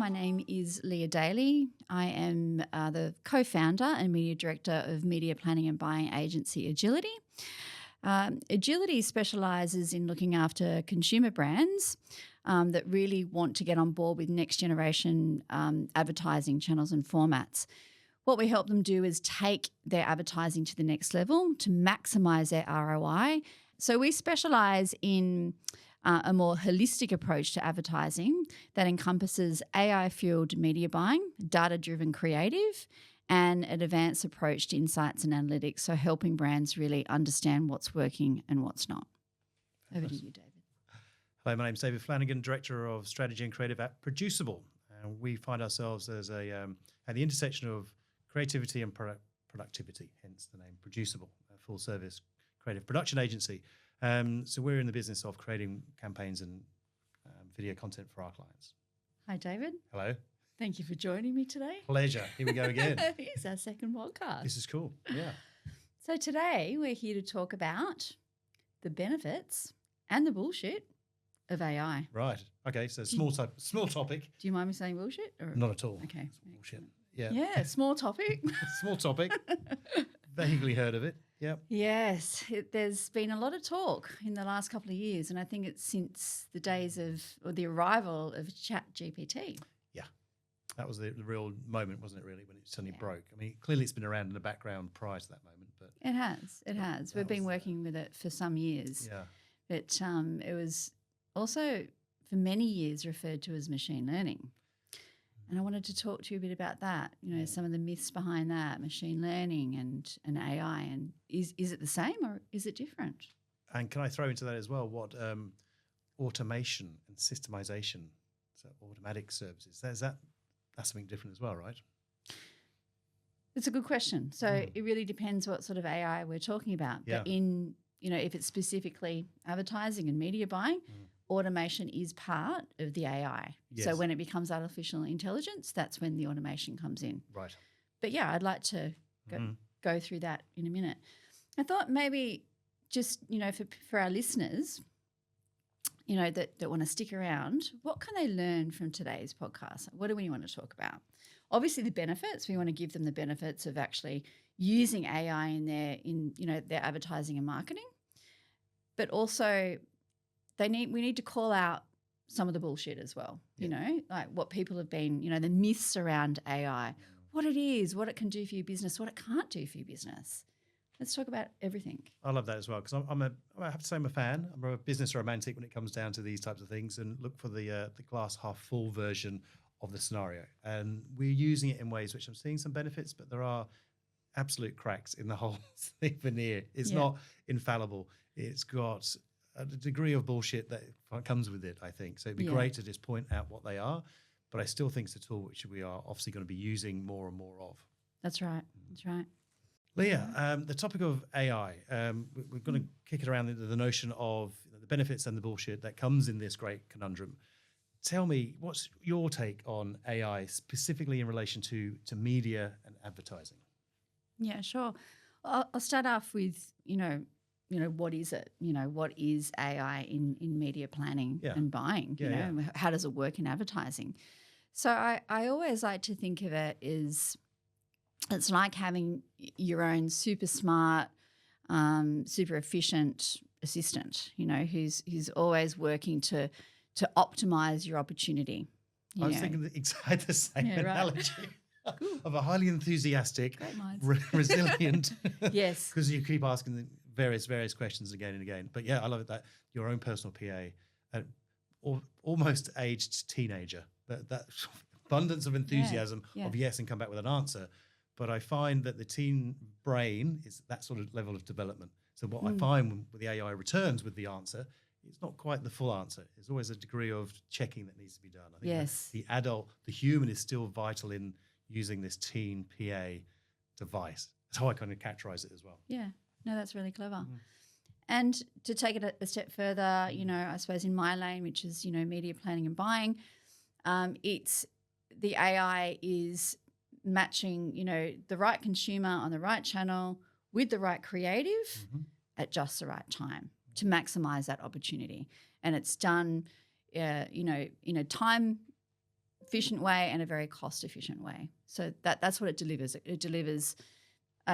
my name is Leah Daly. I am the co-founder and media director of media planning and buying agency Adgility. Adgility specialises in looking after consumer brands that really want to get on board with next generation advertising channels and formats. What we help them do is take their advertising to the next level to maximise their ROI. So we specialise in a more holistic approach to advertising that encompasses AI-fueled media buying, data-driven creative, and an advanced approach to insights and analytics, so helping brands really understand what's working and what's not. Over to you, David. Hello, my name's David Flanagan, Director of Strategy and Creative at Producible. And we find ourselves as at the intersection of creativity and productivity, hence the name Producible, a full-service creative production agency. So we're in the business of creating campaigns and video content for our clients. Hi, David. Hello. Thank you for joining me today. Pleasure. Here we go again. It's our second podcast. This is cool. Yeah. So today we're here to talk about the benefits and the bullshit of AI. Right. Okay. So small topic. Do you mind me saying bullshit? Or? Not at all. Okay. It's bullshit. Yeah. Yeah, small topic. Small topic. Vaguely heard of it. Yep. Yes, there's been a lot of talk in the last couple of years, and I think it's since the days of or the arrival of ChatGPT. Yeah, that was the real moment, wasn't it? Really, when it suddenly broke. I mean, clearly it's been around in the background prior to that moment, but it has. It has. We've been working with it for some years. Yeah. But it was also for many years referred to as machine learning. And I wanted to talk to you a bit about that, some of the myths behind that, machine learning and AI. And is it the same or is it different? And can I throw into that as well what automation and systemization, so automatic services, that's something different as well, right? It's a good question. So it really depends what sort of AI we're talking about. Yeah. But if it's specifically advertising and media buying, automation is part of the AI. Yes. So when it becomes artificial intelligence, that's when the automation comes in. Right. But yeah, I'd like to go through that in a minute. I thought maybe just, for our listeners, that want to stick around, what can they learn from today's podcast? What do we want to talk about? Obviously the benefits, we want to give them the benefits of actually using AI in their advertising and marketing. But also we need to call out some of the bullshit as well, like what people have been, the myths around AI, what it is, what it can do for your business, what it can't do for your business. Let's talk about everything. I love that as well because I have to say I'm a fan. I'm a business romantic when it comes down to these types of things and look for the glass half full version of the scenario. And we're using it in ways which I'm seeing some benefits, but there are absolute cracks in the whole veneer. It's not infallible. It's got a degree of bullshit that comes with it, I think. So it'd be great to just point out what they are, but I still think it's a tool which we are obviously going to be using more and more of. That's right. That's right. Leah, the topic of AI, we're going to kick it around into the notion of the benefits and the bullshit that comes in this great conundrum. Tell me, what's your take on AI specifically in relation to media and advertising? Yeah, sure. I'll start off with, what is it? What is AI in media planning and buying? How does it work in advertising? So I always like to think of it as it's like having your own super smart, super efficient assistant, who's always working to optimize your opportunity. I was thinking exactly the same analogy. Right. Of a highly enthusiastic, resilient. Yes. Because you keep asking the various questions again and again. But yeah, I love it that your own personal PA, almost aged teenager, that abundance of enthusiasm of yes and come back with an answer. But I find that the teen brain is that sort of level of development. So what I find when the AI returns with the answer, it's not quite the full answer. There's always a degree of checking that needs to be done. I think the adult, the human is still vital in using this teen PA device. That's how I kind of characterize it as well. Yeah, no, that's really clever. And to take it a step further, I suppose in my lane, which is, media planning and buying, it's the AI is matching, the right consumer on the right channel with the right creative at just the right time to maximize that opportunity. And it's done, in a time efficient way and a very cost efficient way. So that's what it delivers. It delivers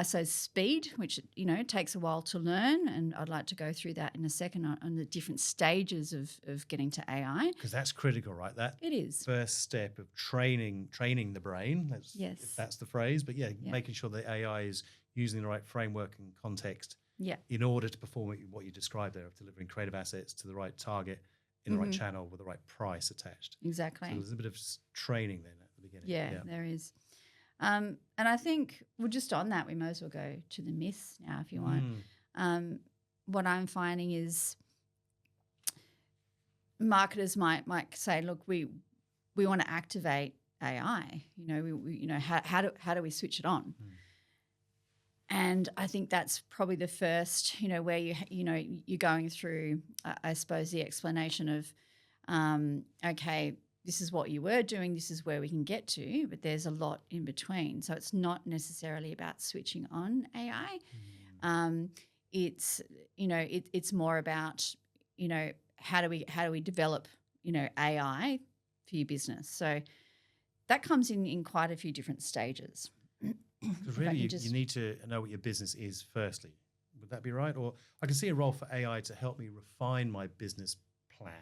so speed, which, you know, takes a while to learn, and I'd like to go through that in a second on the different stages of getting to AI. Because that's critical, right? That it is first step of training the brain. Yes. If that's the phrase. But making sure that AI is using the right framework and context in order to perform what you described there, of delivering creative assets to the right target in the right channel with the right price attached. Exactly. So there's a bit of training then at the beginning. Yeah, there is. And I think, well, just on that, we might as well go to the myths now if you want. What I'm finding is marketers might say, look, we want to activate AI. You know, we how do we switch it on? And I think that's probably the first, you know, where you're going through, I suppose, the explanation of, okay, this is what you were doing, this is where we can get to, but there's a lot in between. So it's not necessarily about switching on AI. It's, you know, it's more about, you know, how do we develop, you know, AI for your business. So that comes in quite a few different stages. Because really you need to know what your business is firstly. Would that be right? Or I can see a role for AI to help me refine my business plan.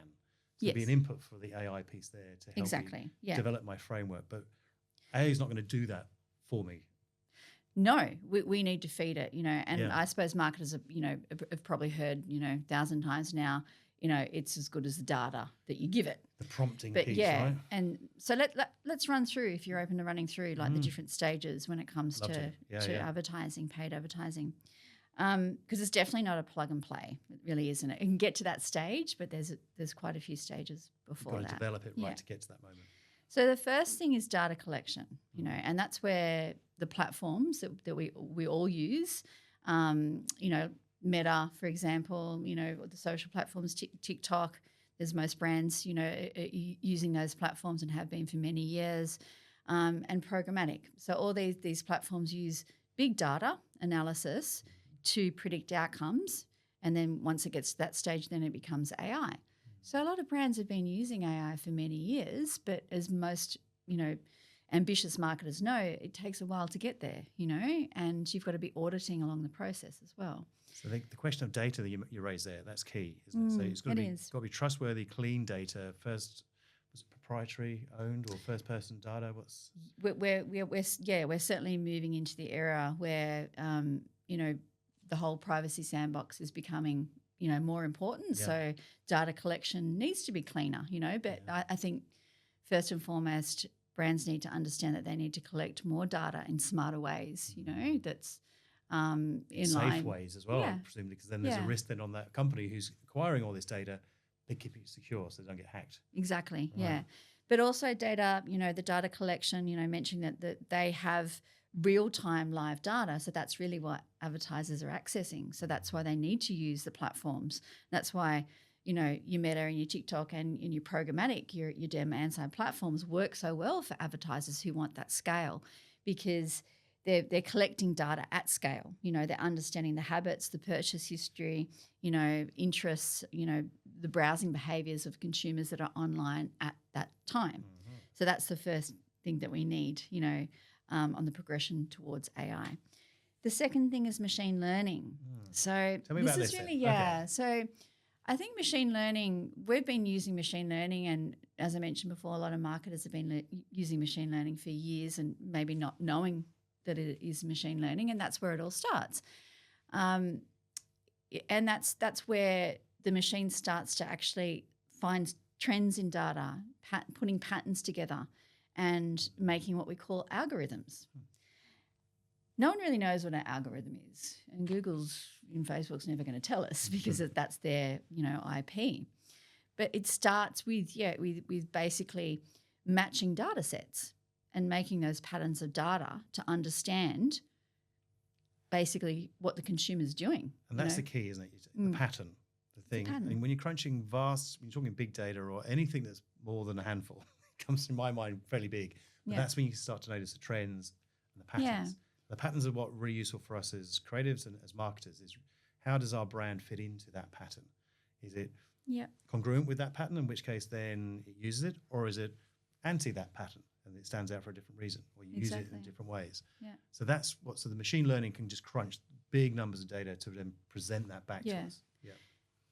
So be an input for the AI piece there to help me develop my framework. But AI is not going to do that for me. No, we need to feed it, you know, and I suppose marketers have, you know, have probably heard, you know, 1,000 times now, you know, it's as good as the data that you give it. The prompting piece, right? And so let's run through, if you're open to running through, like the different stages when it comes to advertising, paid advertising. Because it's definitely not a plug and play. It really isn't. It can get to that stage, but there's quite a few stages before that. You've got to develop it right to get to that moment. So the first thing is data collection, you know, and that's where the platforms that we all use, you know, Meta, for example, you know, the social platforms, TikTok, there's most brands, you know, using those platforms and have been for many years, and programmatic. So all these platforms use big data analysis to predict outcomes, and then once it gets to that stage, then it becomes AI. So a lot of brands have been using AI for many years, but as most, you know, ambitious marketers know, it takes a while to get there, you know, and you've got to be auditing along the process as well. So the question of data that you raised there, that's key, isn't it? So it's got to be trustworthy, clean data. First, was it proprietary, owned, or first person data? We're certainly moving into the era where you know, the whole privacy sandbox is becoming, you know, more important. So data collection needs to be cleaner, you know, but I think first and foremost, brands need to understand that they need to collect more data in smarter ways, you know, that's in safe line. ways as well, presumably, because then there's a risk then on that company who's acquiring all this data, they keep it secure so they don't get hacked. Exactly, right. But also data, you know, the data collection, you know, mentioning that they have real-time live data. So that's really what advertisers are accessing. So that's why they need to use the platforms. That's why, you know, your Meta and your TikTok and your programmatic, your demand-side platforms work so well for advertisers who want that scale, because they're collecting data at scale. You know, they're understanding the habits, the purchase history, you know, interests, you know, the browsing behaviours of consumers that are online at that time. So that's the first thing that we need, you know, on the progression towards AI. The second thing is machine learning. So tell me this about is this really, then. So I think machine learning, we've been using machine learning, and as I mentioned before, a lot of marketers have been using machine learning for years and maybe not knowing that it is machine learning, and that's where it all starts. And that's where the machine starts to actually find trends in data, putting patterns together and making what we call algorithms. No one really knows what an algorithm is, and Google's and Facebook's never going to tell us because that's their, you know, IP. But it starts with basically matching data sets and making those patterns of data to understand basically what the consumer's doing. And that's the key, isn't it? The pattern, the thing. And when you're crunching when you're talking big data or anything that's more than a handful, it comes to my mind fairly big. But that's when you start to notice the trends and the patterns. Yeah. The patterns are what really useful for us as creatives and as marketers is how does our brand fit into that pattern? Is it congruent with that pattern, in which case then it uses it, or is it and see that pattern, and it stands out for a different reason, or you use it in different ways. Yeah. So so the machine learning can just crunch big numbers of data to then present that back to us. Yeah.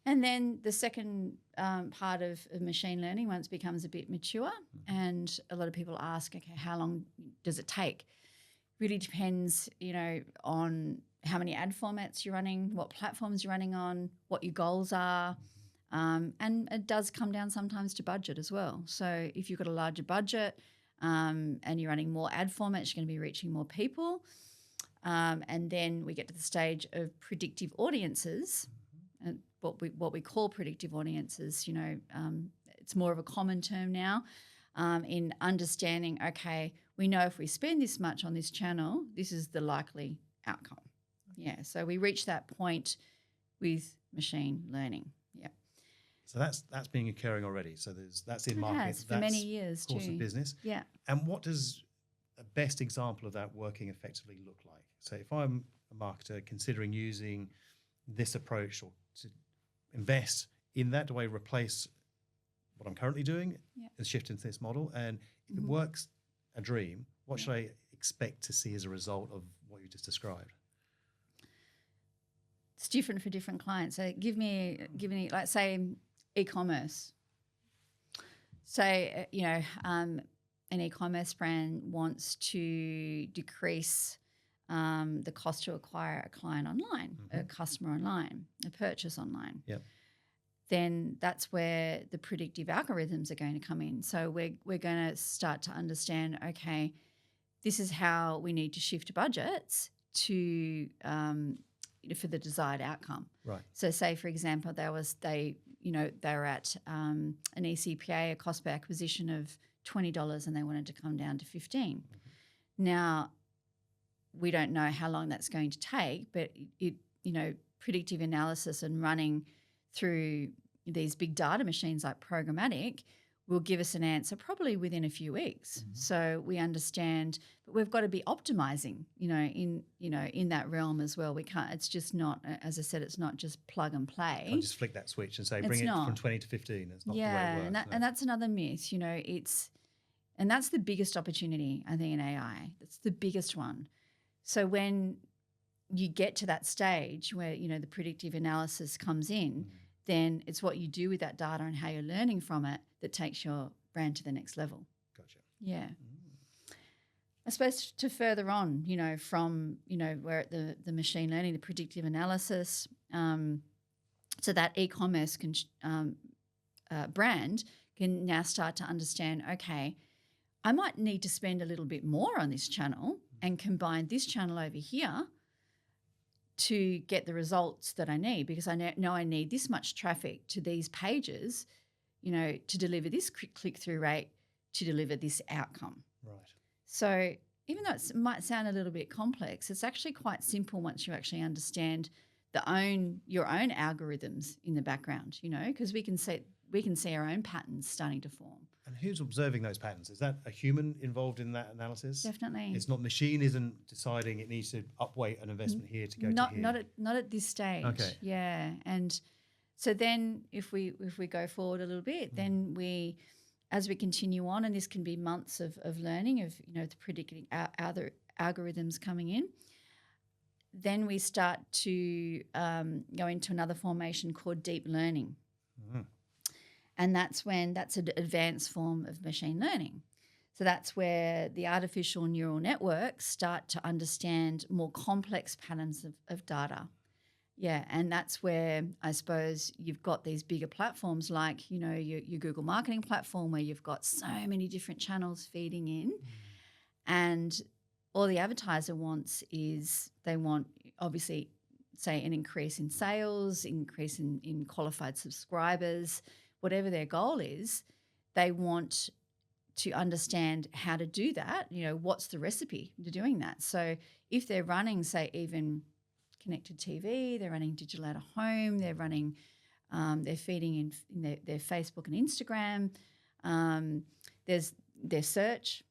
And then the second part of machine learning, once it becomes a bit mature, and a lot of people ask, okay, how long does it take? Really depends, on how many ad formats you're running, what platforms you're running on, what your goals are. And it does come down sometimes to budget as well. So if you've got a larger budget and you're running more ad formats, you're going to be reaching more people. And then we get to the stage of predictive audiences, and what we call predictive audiences. It's more of a common term now in understanding, okay, we know if we spend this much on this channel, this is the likely outcome. Yeah, so we reach that point with machine learning. Yeah. So that's been occurring already. So that's in market. Has, for many years course too. Of business. Yeah. And what does a best example of that working effectively look like? So if I'm a marketer considering using this approach or to invest in that, do I replace what I'm currently doing and shift into this model? And if it works a dream, what should I expect to see as a result of what you just described? It's different for different clients. So give me like say e-commerce. Say an e-commerce brand wants to decrease the cost to acquire a client online, a customer online, a purchase online. Yep. Then that's where the predictive algorithms are going to come in. So we're going to start to understand, okay, this is how we need to shift budgets to for the desired outcome. Right. So say, for example, they were at an ECPA, a cost per acquisition of $20, and they wanted to come down to $15. Now, we don't know how long that's going to take, but predictive analysis and running through these big data machines like programmatic will give us an answer probably within a few weeks. So we understand, but we've got to be optimizing, in that realm as well. We can't. It's just not, as I said, it's not just plug and play. Can't just flick that switch and say bring it from 20 to 15. That's not the way it works. And that's another myth. And that's the biggest opportunity, I think, in AI. That's the biggest one. So when you get to that stage where the predictive analysis comes in, then it's what you do with that data and how you're learning from it that takes your brand to the next level. Gotcha. Yeah. I suppose to further on, from, we're at the machine learning, the predictive analysis, so that e-commerce brand can now start to understand, okay, I might need to spend a little bit more on this channel and combine this channel over here to get the results that I need, because I know I need this much traffic to these pages, to deliver this click-through rate, to deliver this outcome. Right. So even though it might sound a little bit complex, it's actually quite simple once you actually understand your own algorithms in the background, because we can see our own patterns starting to form. And who's observing those patterns? Is that a human involved in that analysis? Definitely. It's not, machine isn't deciding it needs to upweight an investment here to go to here. Not at this stage. Okay. Yeah. And so then if we go forward a little bit, then as we continue on, and this can be months of learning of, the predicting other algorithms coming in, then we start to go into another formation called deep learning. And that's an advanced form of machine learning. So that's where the artificial neural networks start to understand more complex patterns of data. Yeah, and that's where I suppose you've got these bigger platforms like, your Google marketing platform, where you've got so many different channels feeding in. And all the advertiser wants is they want, obviously, say an increase in sales, increase in qualified subscribers, whatever their goal is, they want to understand how to do that. What's the recipe to doing that? So if they're running, say, even connected TV, they're running digital out of home, they're running, they're feeding in their Facebook and Instagram, there's their search,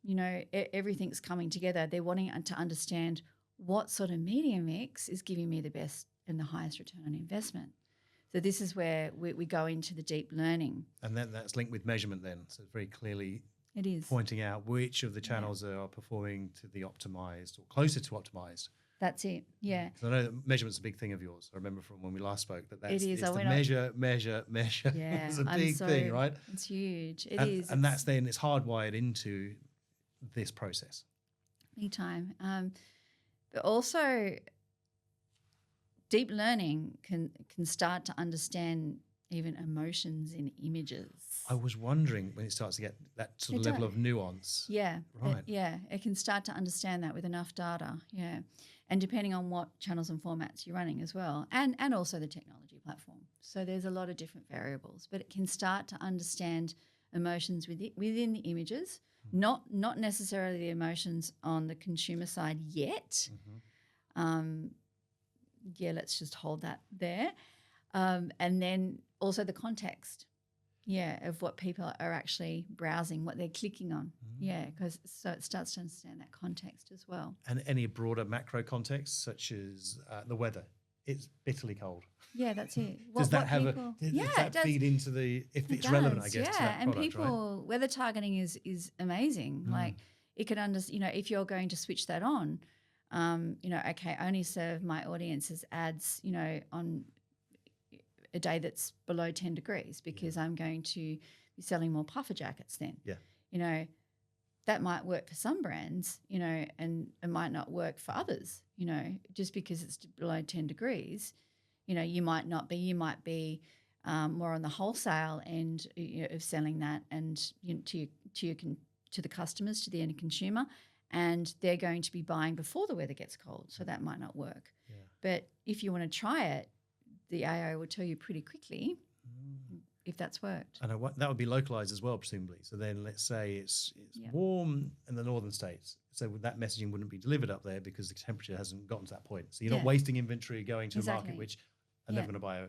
everything's coming together. They're wanting to understand what sort of media mix is giving me the best and the highest return on investment. So this is where we go into the deep learning. And then that's linked with measurement then. So very clearly It is. pointing out which of the channels are performing to the optimized or closer to optimized. That's it. Yeah. So I know that measurement's a big thing of yours. I remember from when we last spoke that It is. it's the measure. Yeah, It's a big thing, right? It's huge. It and, is. And that's then it's hardwired into this process. Big time. But also, deep learning can start to understand even emotions in images. I was wondering when it starts to get that sort of level of nuance. Yeah. Right. It can start to understand that with enough data. Yeah. And depending on what channels and formats you're running as well, and also the technology platform. So there's a lot of different variables, but it can start to understand emotions within the images, not necessarily the emotions on the consumer side yet. Let's just hold that there. And then also the context, of what people are actually browsing, what they're clicking on. Because so it starts to understand that context as well. And any broader macro context, such as the weather. It's bitterly cold. Yeah, that's it. Does that feed into if it's relevant, I guess, to that and product, people, right? weather targeting is amazing. Like it could if you're going to switch that on, okay, only serve my audience's ads, on a day that's below 10 degrees because I'm going to be selling more puffer jackets then. Yeah. That might work for some brands, and it might not work for others, just because it's below 10 degrees, you might not be, you might be more on the wholesale end of selling that and to the customers, to the end consumer, and they're going to be buying before the weather gets cold. So that might not work. Yeah. But if you want to try it, the AI will tell you pretty quickly if that's worked. And that would be localized as well, presumably. So then let's say it's warm in the northern states. So that messaging wouldn't be delivered up there because the temperature hasn't gotten to that point. So you're not wasting inventory going to a market which are never going to buy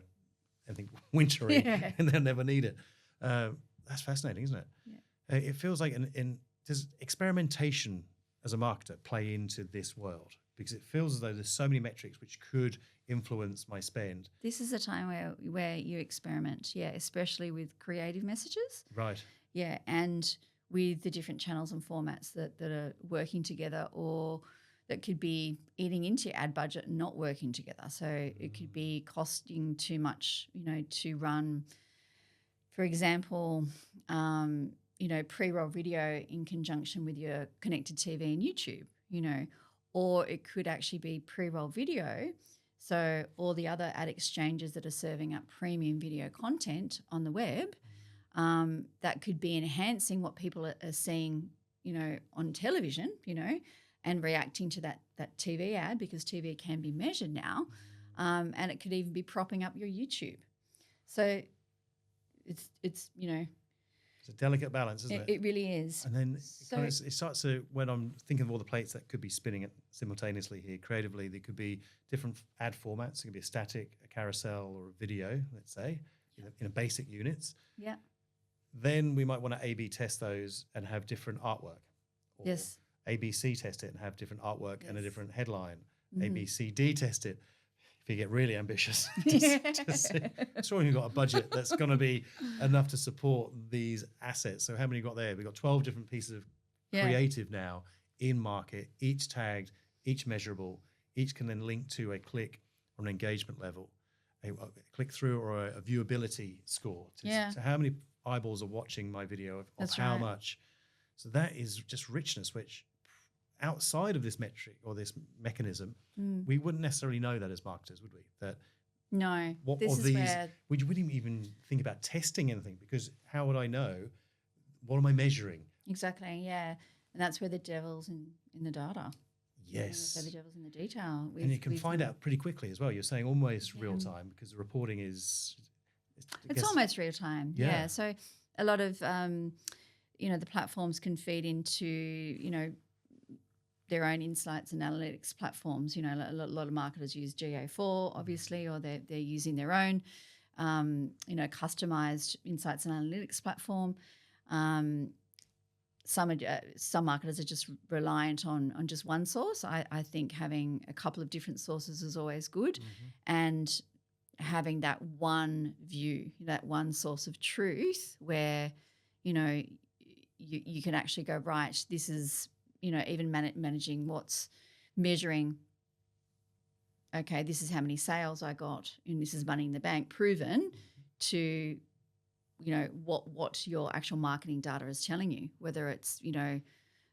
anything wintry and they'll never need it. That's fascinating, isn't it? Yeah. It feels like does experimentation as a marketer play into this world? Because it feels as though there's so many metrics which could influence my spend. This is a time where you experiment, especially with creative messages. Right. Yeah, and with the different channels and formats that are working together or that could be eating into your ad budget and not working together. So it could be costing too much, to run, for example, pre-roll video in conjunction with your connected TV and YouTube, or it could actually be pre-roll video. So all the other ad exchanges that are serving up premium video content on the web, that could be enhancing what people are seeing, on television, and reacting to that TV ad because TV can be measured now, and it could even be propping up your YouTube. So it's It's a delicate balance, isn't it? It really is. And then it starts to, when I'm thinking of all the plates that could be spinning it simultaneously here, creatively, there could be different ad formats. It could be a static, a carousel, or a video, let's say, in a basic units. Yeah. Then we might want to A/B test those and have different artwork. Or Yes. ABC test it and have different artwork and a different headline. ABCD test it. If you get really ambitious, sure you've got a budget that's going to be enough to support these assets. So how many you got there? We've got 12 different pieces of creative now in market, each tagged, each measurable, each can then link to a click or an engagement level, a click through or a viewability score. So how many eyeballs are watching my video of how much. So that is just richness, which outside of this metric or this mechanism, we wouldn't necessarily know that as marketers, would we? That what this of is these where we wouldn't even think about testing anything because how would I know? What am I measuring? Exactly, yeah. And that's where the devil's in the data. Yes. So the devil's in the detail. And you can find out pretty quickly as well. You're saying almost real time because the reporting is it's almost real time. Yeah. So a lot of the platforms can feed into, their own insights and analytics platforms. A lot of marketers use GA4, obviously, or they're using their own, customized insights and analytics platform. Some marketers are just reliant on just one source. I think having a couple of different sources is always good, and having that one view, that one source of truth where, you can actually go, right, this is, even managing what's measuring, okay, this is how many sales I got and this is money in the bank, proven to, what your actual marketing data is telling you, whether it's,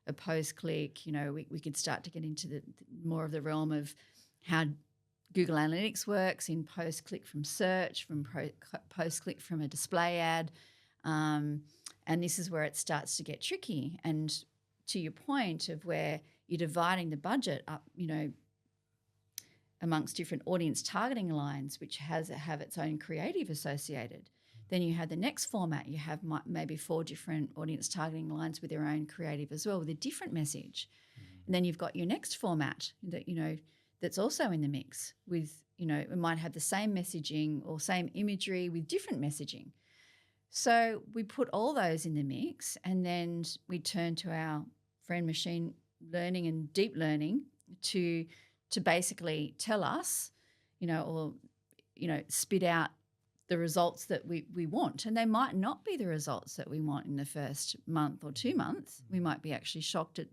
a post-click, we could start to get into the more of the realm of how Google Analytics works in post-click from search, from post-click from a display ad. And this is where it starts to get tricky. And to your point of where you're dividing the budget up, amongst different audience targeting lines, which have its own creative associated. Then you have the next format. You have maybe 4 different audience targeting lines with their own creative as well, with a different message. And then you've got your next format that, that's also in the mix with, it might have the same messaging or same imagery with different messaging. So we put all those in the mix, and then we turn to our friend machine learning and deep learning to basically tell us, spit out the results that we want. And they might not be the results that we want in the first month or 2 months. We might be actually shocked at,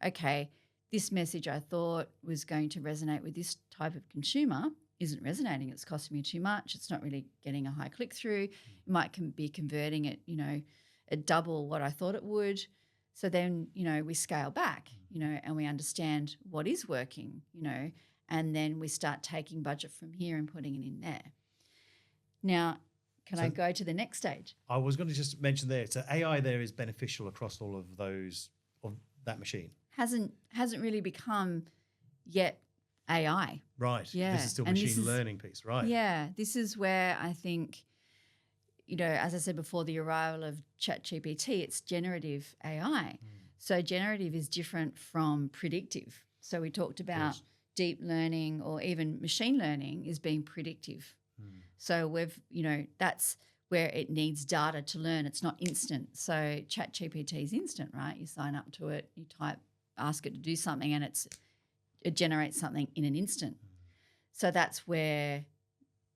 okay, this message I thought was going to resonate with this type of consumer isn't resonating. It's costing me too much. It's not really getting a high click-through. It might be converting at, at double what I thought it would. So then, we scale back, and we understand what is working, and then we start taking budget from here and putting it in there. Now, can I go to the next stage? I was going to just mention there. So AI there is beneficial across all of those, of that machine. Hasn't really become yet AI. Right. Yeah. This is still machine learning piece, right? Yeah. This is where I think, as I said before, the arrival of ChatGPT, it's generative AI. So generative is different from predictive. So we talked about deep learning or even machine learning is being predictive. So that's where it needs data to learn. It's not instant. So ChatGPT is instant, right? You sign up to it, you ask it to do something, and it generates something in an instant. So that's where,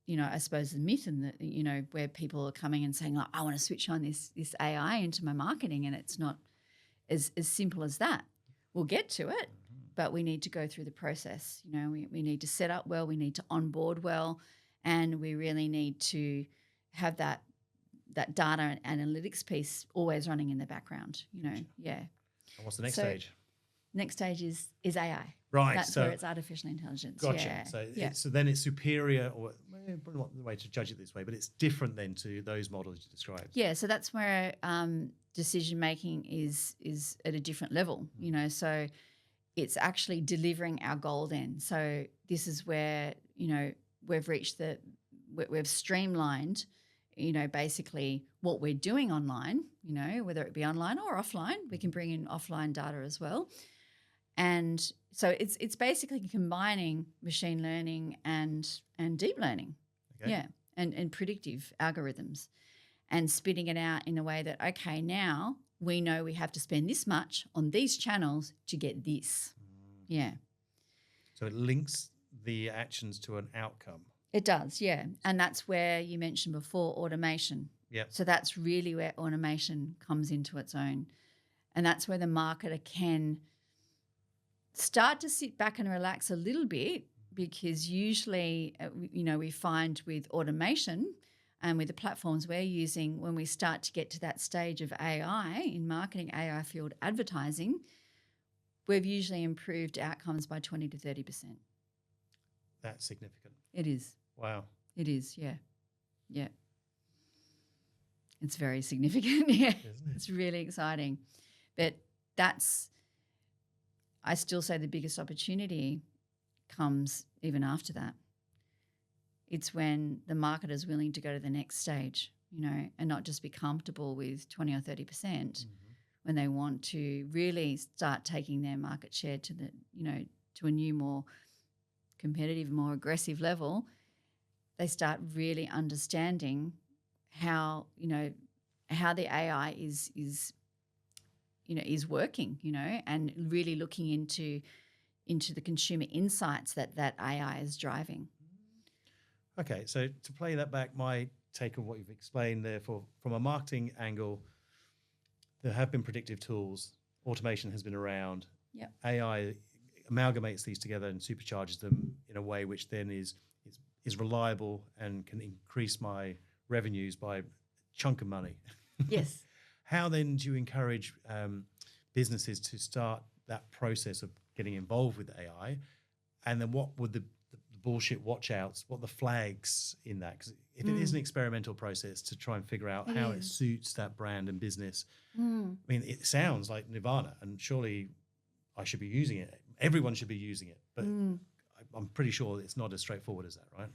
I suppose the myth and where people are coming and saying, like, I want to switch on this AI into my marketing, and it's not as simple as that. We'll get to it, but we need to go through the process. We need to set up well, we need to onboard well, and we really need to have that data and analytics piece always running in the background, yeah. And what's the next stage? Next stage is AI. Right. That's where it's artificial intelligence. Gotcha. Yeah. So then it's superior, or probably not the way to judge it this way, but it's different then to those models you described. Yeah. So that's where decision making is at a different level, so it's actually delivering our goal then. So this is where, we've reached we've streamlined, basically what we're doing online, whether it be online or offline. We can bring in offline data as well. And so it's basically combining machine learning and deep learning, and predictive algorithms, and spitting it out in a way that, okay, now we know we have to spend this much on these channels to get this. Yeah. So it links the actions to an outcome. It does, yeah. And that's where you mentioned before automation. Yeah. So that's really where automation comes into its own. And that's where the marketer can start to sit back and relax a little bit, because usually, we find with automation and with the platforms we're using, when we start to get to that stage of AI in marketing, AI field advertising, we've usually improved outcomes by 20 to 30%. That's significant. It is. Wow. It is, yeah. Yeah. It's very significant, yeah. Isn't it? It's really exciting. But I still say the biggest opportunity comes even after that. It's when the marketer is willing to go to the next stage, and not just be comfortable with 20 or 30%, when they want to really start taking their market share to to a new, more competitive, more aggressive level. They start really understanding how the AI is working, and really looking into the consumer insights that AI is driving. Okay, so to play that back, my take on what you've explained there from a marketing angle, there have been predictive tools. Automation has been around. Yep. AI amalgamates these together and supercharges them in a way which then is reliable and can increase my revenues by a chunk of money. Yes. How then do you encourage businesses to start that process of getting involved with AI? And then what would the bullshit watch outs, what the flags in that? Because if it is an experimental process to try and figure out how it suits that brand and business, I mean, it sounds like nirvana, and surely I should be using it. Everyone should be using it. But I'm pretty sure it's not as straightforward as that, right?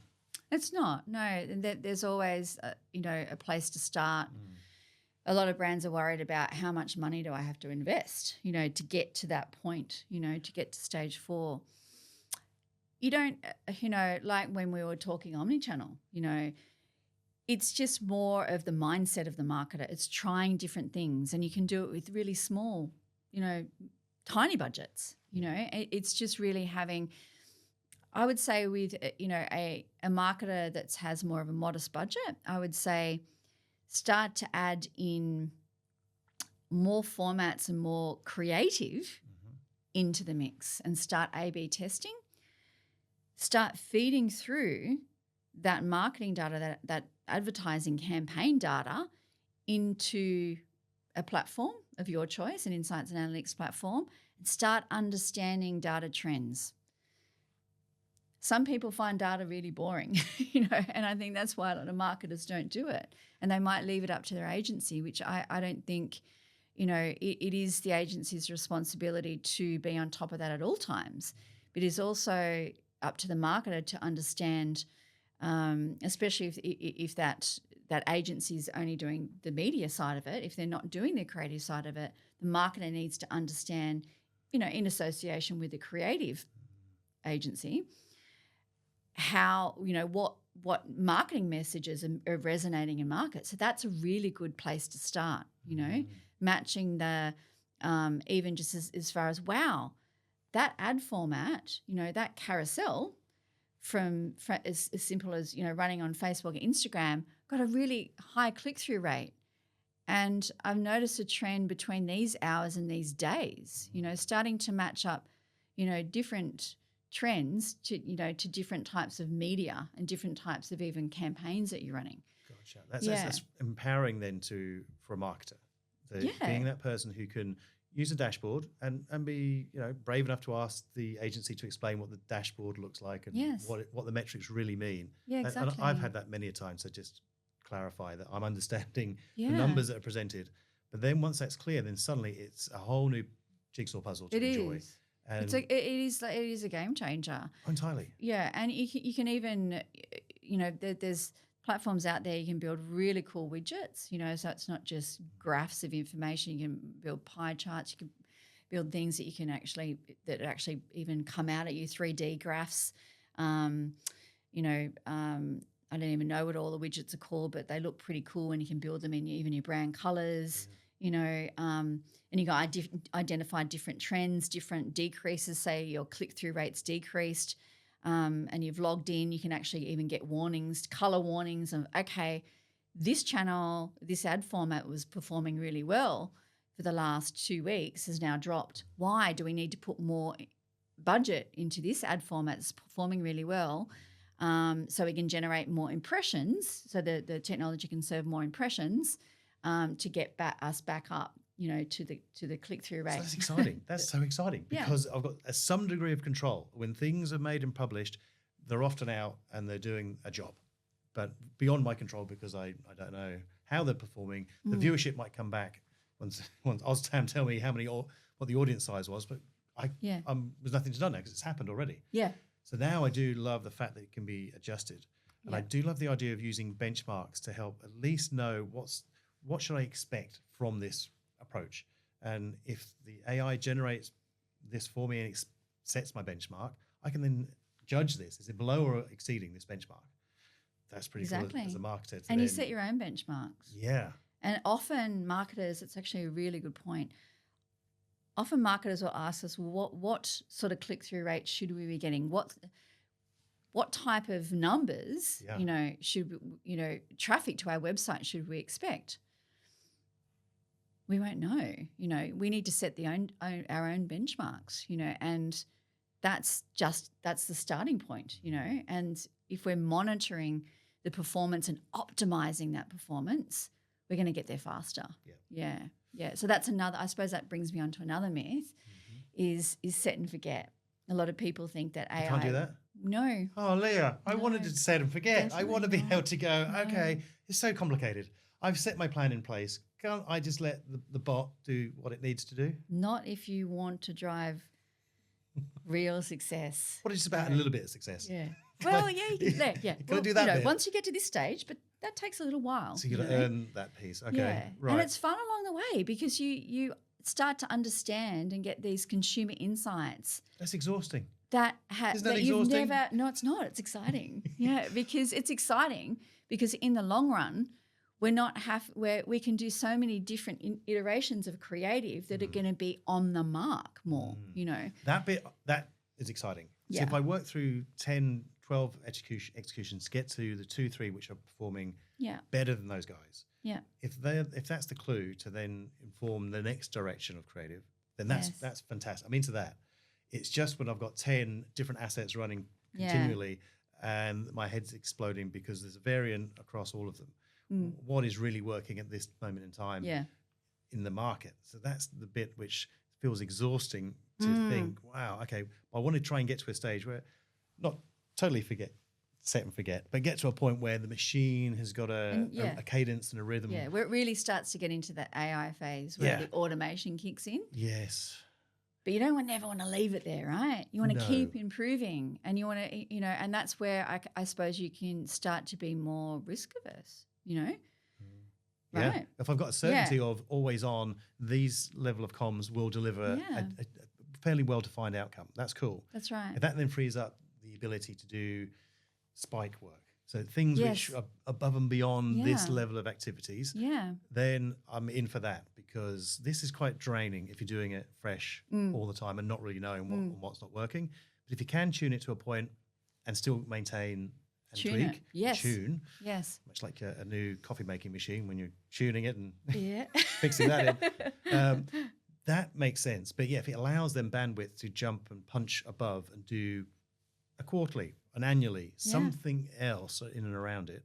It's not. No, there's always, a place to start. A lot of brands are worried about how much money do I have to invest, to get to that point, to get to stage 4. You don't, like when we were talking omnichannel, it's just more of the mindset of the marketer. It's trying different things, and you can do it with really small, tiny budgets. It's just really having, I would say with, a marketer that has more of a modest budget, I would say start to add in more formats and more creative into the mix and start A/B testing. Start feeding through that marketing data, that advertising campaign data into a platform of your choice, an insights and analytics platform, and start understanding data trends. Some people find data really boring, and I think that's why a lot of marketers don't do it, and they might leave it up to their agency, which I don't think, it is the agency's responsibility to be on top of that at all times. But it is also up to the marketer to understand, especially if that agency is only doing the media side of it, if they're not doing the creative side of it, the marketer needs to understand, in association with the creative agency, how, what marketing messages are resonating in market. So that's a really good place to start, matching the, even just as far as, wow, that ad format, that carousel from as simple as, running on Facebook and Instagram got a really high click-through rate. And I've noticed a trend between these hours and these days, starting to match up, different trends to, to different types of media and different types of even campaigns that you're running. Gotcha. That's empowering then for a marketer. Being that person who can use a dashboard and be brave enough to ask the agency to explain what the dashboard looks like and what the metrics really mean. Yeah, exactly. And I've had that many a time. So just clarify that I'm understanding the numbers that are presented. But then once that's clear, then suddenly it's a whole new jigsaw puzzle to enjoy. Is. And it is a game changer. Entirely. Yeah, and you can even there's platforms out there you can build really cool widgets, so it's not just graphs of information. You can build pie charts, you can build things that you can actually even come out at you, 3D graphs. I don't even know what all the widgets are called, but they look pretty cool, and you can build them in even your brand colors, and you got identify different trends, different decreases. Say your click-through rates decreased, and you've logged in, you can actually even get warnings, color warnings of, okay, this channel, this ad format was performing really well for the last 2 weeks, has now dropped. Why? Do we need to put more budget into this ad format that's performing really well, so we can generate more impressions, so the technology can serve more impressions to get us back up, to the click-through rate. So that's exciting. That's so exciting because I've got some degree of control. When things are made and published, they're often out and they're doing a job, but beyond my control because I don't know how they're performing. The viewership might come back once Oztam tell me what the audience size was, but there's nothing to done now because it's happened already. Yeah. So now I do love the fact that it can be adjusted. And I do love the idea of using benchmarks to help at least know what should I expect from this approach. And if the AI generates this for me and it sets my benchmark, I can then judge this. Is it below or exceeding this benchmark? That's pretty cool as a marketer. And you set your own benchmarks. Yeah. And often marketers, it's actually a really good point. Often marketers will ask us, what sort of click-through rate should we be getting? What type of numbers, should traffic to our website should we expect? we won't know. You know, we need to set our own benchmarks, you know, and that's the starting point, you know. And if we're monitoring the performance and optimizing that performance, we're going to get there faster. Yeah. So that's another, I suppose that brings me on to another myth is set and forget. A lot of people think that AI. You can't do that? No. Oh, Leah, I wanted to set and forget. Definitely I want to be not. able to go, No. okay, it's so complicated. I've set my plan in place. Can't I just let the bot do what it needs to do? Not if you want to drive real success. What is about a little bit of success? Yeah. Well, yeah, you can, yeah. Can I do that bit? Once you get to this stage, but that takes a little while. So you got to earn that piece. Okay, Yeah. right. And it's fun along the way because you start to understand and get these consumer insights That's exhausting. that Isn't that you've exhausting? never. No, it's not. It's exciting. Yeah, because it's exciting because in the long run, where we can do so many different iterations of creative that are going to be on the mark more. You know, That bit, that is exciting. So Yeah. if I work through 10, 12 executions, get to the 2, 3, which are performing yeah, better than those guys, yeah, if that's the clue to then inform the next direction of creative, then that's fantastic. I'm into that. It's just when I've got 10 different assets running continually and my head's exploding because there's a variant across all of them. What is really working at this moment in time in the market? So that's the bit which feels exhausting to think, wow, okay, I want to try and get to a stage where not totally set and forget, but get to a point where the machine has got a cadence and a rhythm. yeah. Where it really starts to get into that AI phase where the automation kicks in. Yes. But you don't never want to leave it there, right? You want to keep improving, and you want to, you know, and that's where I suppose you can start to be more risk averse, you know? Yeah. Right. If I've got a certainty of always on, these level of comms will deliver a fairly well-defined outcome. That's cool. That's right. That then frees up the ability to do spike work. So things which are above and beyond this level of activities, then I'm in for that because this is quite draining if you're doing it fresh all the time and not really knowing what's not working. But if you can tune it to a point and still maintain and tweak, tune, much like a new coffee making machine when you're tuning it and fixing that in, that makes sense. But yeah, if it allows them bandwidth to jump and punch above and do a quarterly, an annually, something else in and around it,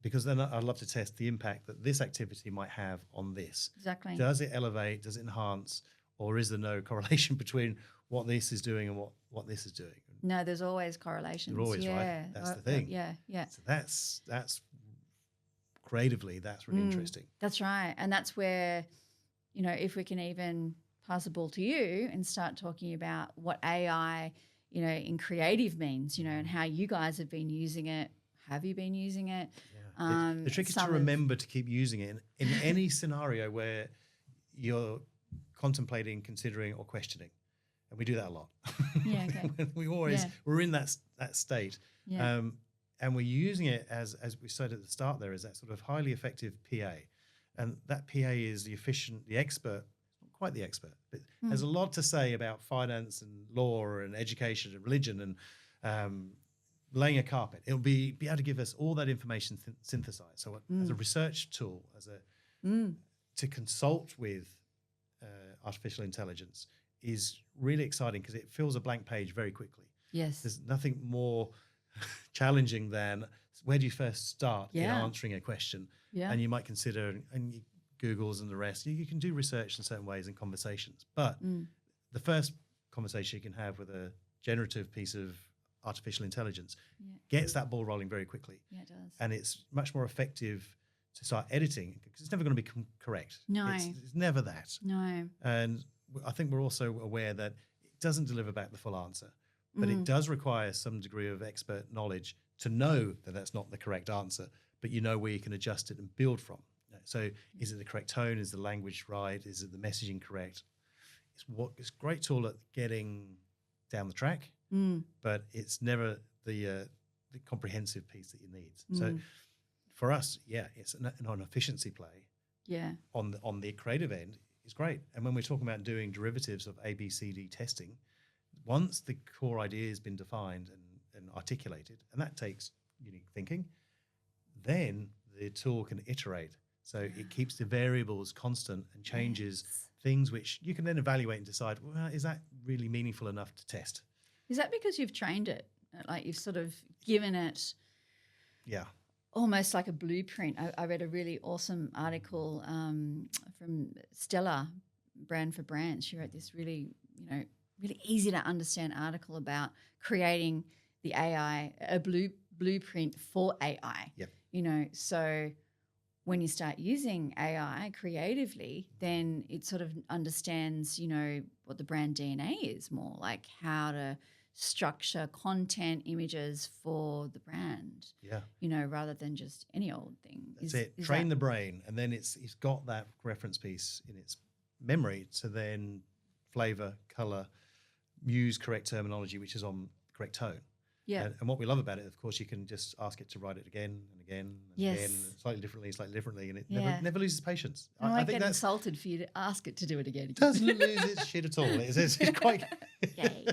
because then I'd love to test the impact that this activity might have on this. Exactly. Does it elevate? Does it enhance? Or is there no correlation between what this is doing and what this is doing? No, there's always correlations. They're always right. That's the thing. Yeah. So that's creatively, that's really interesting. That's right. And that's where, you know, if we can even pass the ball to you and start talking about what AI, you know, in creative means, you know, and how you guys have been using it. Have you been using it? Yeah. The trick is to remember to keep using it in any scenario where you're contemplating, considering, or questioning. And we do that a lot. Yeah, okay. We're in that state. Yeah. And we're using it as we said at the start there, as that sort of highly effective PA. And that PA is the expert, not quite the expert, but has a lot to say about finance and law and education and religion and laying a carpet. It'll be able to give us all that information synthesized. So as a research tool, to consult with artificial intelligence is really exciting because it fills a blank page very quickly. Yes. There's nothing more challenging than where do you first start in answering a question? Yeah. And you might consider, and Googles and the rest, you can do research in certain ways and conversations. But the first conversation you can have with a generative piece of artificial intelligence gets that ball rolling very quickly. Yeah, it does. And it's much more effective to start editing because it's never going to be correct. No. It's never that. No. And I think we're also aware that it doesn't deliver back the full answer, but it does require some degree of expert knowledge to know that that's not the correct answer, but you know where you can adjust it and build from. So is it the correct tone? Is the language right? Is it the messaging correct? It's a great tool at getting down the track, but it's never the comprehensive piece that you need. So for us, it's an efficiency play. Yeah. On the creative end is great. And when we're talking about doing derivatives of ABCD testing, once the core idea has been defined and articulated, and that takes unique thinking, then the tool can iterate. So it keeps the variables constant and changes Yes. things which you can then evaluate and decide, well, is that really meaningful enough to test? Is that because you've trained it? Like you've sort of given it Yeah. almost like a blueprint. I read a really awesome article from Stella, Brand for Brands. She wrote this really, really easy to understand article about creating the AI, a blueprint for AI. Yep. So when you start using AI creatively, then it sort of understands, what the brand DNA is more, like how to structure content, images for the brand. Yeah. Rather than just any old thing. That's it. Train the brain, and then it's got that reference piece in its memory to then flavor, color, use correct terminology, which is on correct tone. Yeah. And what we love about it, of course, you can just ask it to write it again and again and again, slightly differently, and it never loses patience. I think get insulted for you to ask it to do it again. It doesn't lose its shit at all. It's quite... Yay.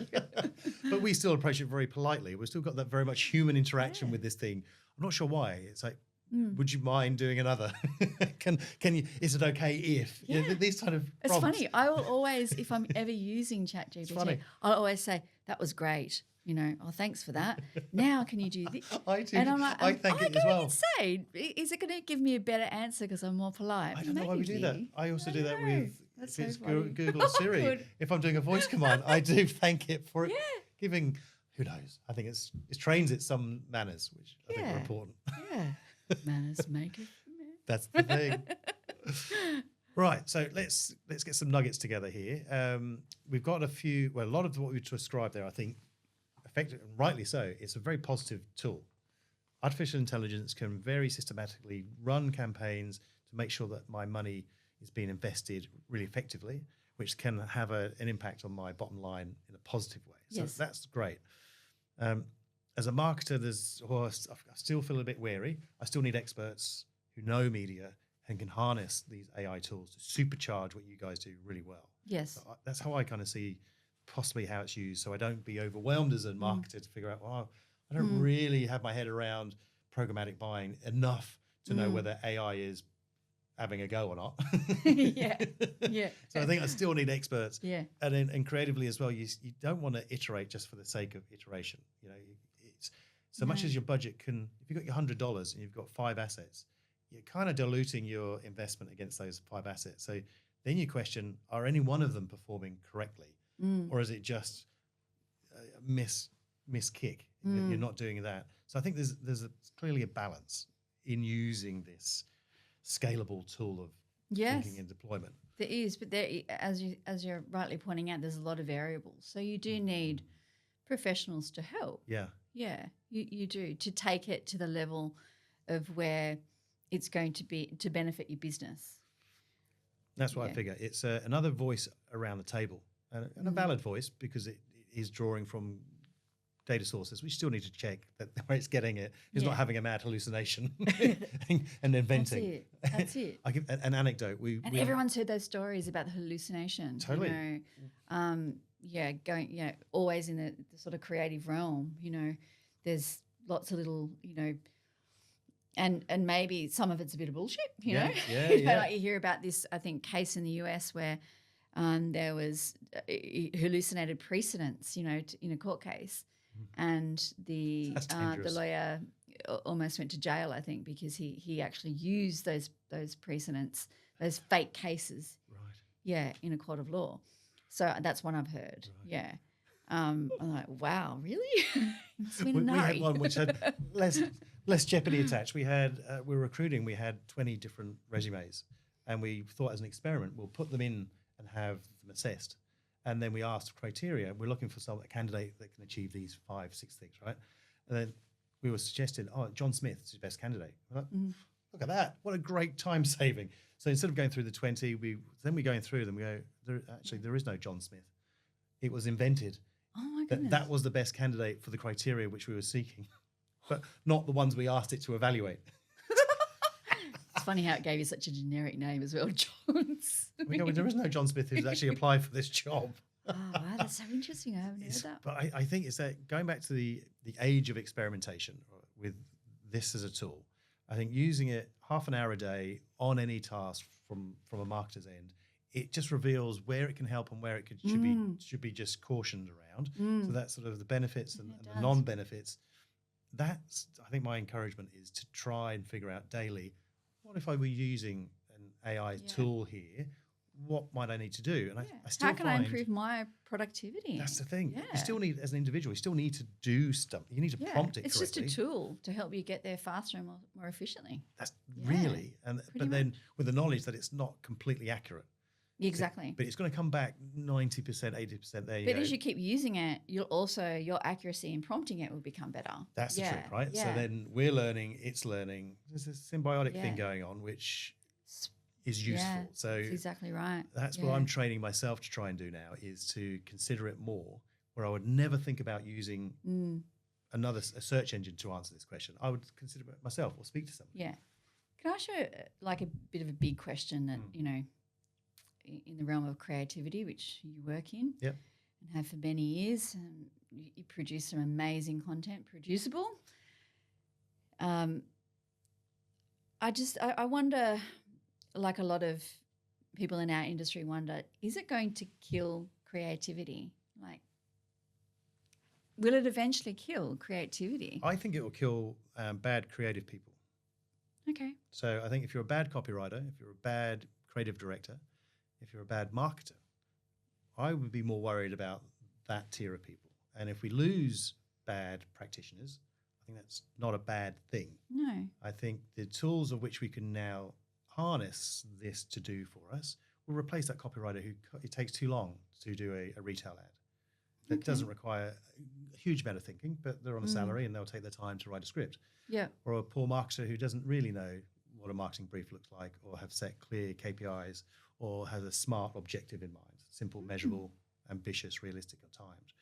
But we still approach it very politely. We've still got that very much human interaction with this thing. I'm not sure why. It's like, would you mind doing another? Can you? Is it okay if? These kind of It's prompts. funny. I will always, if I'm ever using ChatGPT, I'll always say, that was great. Oh, thanks for that. Now can you do this? I do. And I'm like, I thank it as well. Say, is it going to give me a better answer because I'm more polite? I don't know why we do that. I also do that with That's if it's so funny. Google or Siri. Good. If I'm doing a voice command, I do thank it for it giving. Who knows? I think it trains it some manners, which I think are important. Yeah, manners make it. That's the thing. Right, so let's get some nuggets together here. We've got a lot of what we described there, I think, effectively, rightly so, it's a very positive tool. Artificial intelligence can very systematically run campaigns to make sure that my money is being invested really effectively, which can have an impact on my bottom line in a positive way. So that's great. As a marketer, I still feel a bit wary. I still need experts who know media and can harness these AI tools to supercharge what you guys do really well. Yes. So that's how I kind of see possibly how it's used, so I don't be overwhelmed as a marketer to figure out, well, I don't really have my head around programmatic buying enough to know whether AI is having a go or not. Yeah. So I think I still need experts. Yeah. And creatively as well, you don't want to iterate just for the sake of iteration. It's so much as your budget can, if you've got your $100 and you've got 5 assets, you're kind of diluting your investment against those 5 assets. So then you question, are any one of them performing correctly? Or is it just a miss kick? You're not doing that. So I think there's clearly a balance in using this scalable tool of thinking and deployment. There is, but as you're rightly pointing out, there's a lot of variables. So you do need professionals to help. Yeah. Yeah, you do, to take it to the level of where it's going to be to benefit your business. That's what I figure. It's another voice around the table, and a valid voice, because it is drawing from data sources. We still need to check that where it's getting it is not having a mad hallucination and inventing. That's it. I give an anecdote. Everyone's heard those stories about the hallucination. Totally. Going always in the sort of creative realm. There's lots of little and maybe some of it's a bit of bullshit. Yeah. Like you hear about this, I think, case in the US where there was hallucinated precedents, in a court case, and the lawyer almost went to jail, I think, because he actually used those precedents, those fake cases, in a court of law. So that's one I've heard. Right. Yeah. I'm like, wow, really? We had one which had less jeopardy attached. We were recruiting. We had 20 different resumes, and we thought, as an experiment, we'll put them in and have them assessed. And then we asked criteria. We're looking for a candidate that can achieve these 5, 6 things, right? And then we were suggesting, John Smith is the best candidate. We're like, look at that! What a great time saving. So instead of going through the 20, we're going through them. We go, there is no John Smith. It was invented. Oh my goodness! That was the best candidate for the criteria which we were seeking, but not the ones we asked it to evaluate. It's funny how it gave you such a generic name as well, John Smith. We go, there is no John Smith who's actually applied for this job. Oh, wow, that's so interesting. I haven't heard that. But I think it's that going back to the age of experimentation with this as a tool, I think using it half an hour a day on any task from a marketer's end, it just reveals where it can help and where it should be just cautioned around. So that's sort of the benefits and the non-benefits. That's, I think, my encouragement is to try and figure out daily, what if I were using an AI tool here? What might I need to do? And I still how can I improve my productivity? That's the thing. You still need, as an individual, you still need to do stuff. You need to prompt it It's correctly. just a tool to help you get there faster and more efficiently. That's really, but then with the knowledge that it's not completely accurate. Exactly. But it's going to come back 90%, 80% there. But as you keep using it, your accuracy in prompting it will become better. That's the trick, right? Yeah. So then we're learning, it's learning. There's a symbiotic thing going on, which is useful. Yeah, so that's exactly right. That's what I'm training myself to try and do now, is to consider it more, where I would never think about using a search engine to answer this question. I would consider it myself or speak to someone. Yeah. Can I ask you like a bit of a big question that, in the realm of creativity, which you work in and have for many years, you produce some amazing content, Producible. I wonder, like a lot of people in our industry wonder, is it going to kill creativity? Like, will it eventually kill creativity? I think it will kill bad creative people. Okay. So I think if you're a bad copywriter, if you're a bad creative director, if you're a bad marketer, I would be more worried about that tier of people. And if we lose bad practitioners, I think that's not a bad thing. No. I think the tools of which we can now harness this to do for us will replace that copywriter who it takes too long to do a retail ad. That doesn't require a huge amount of thinking, but they're on a salary and they'll take their time to write a script. Yeah. Or a poor marketer who doesn't really know what a marketing brief looks like, or have set clear KPIs, or has a smart objective in mind, simple, measurable, ambitious, realistic at times.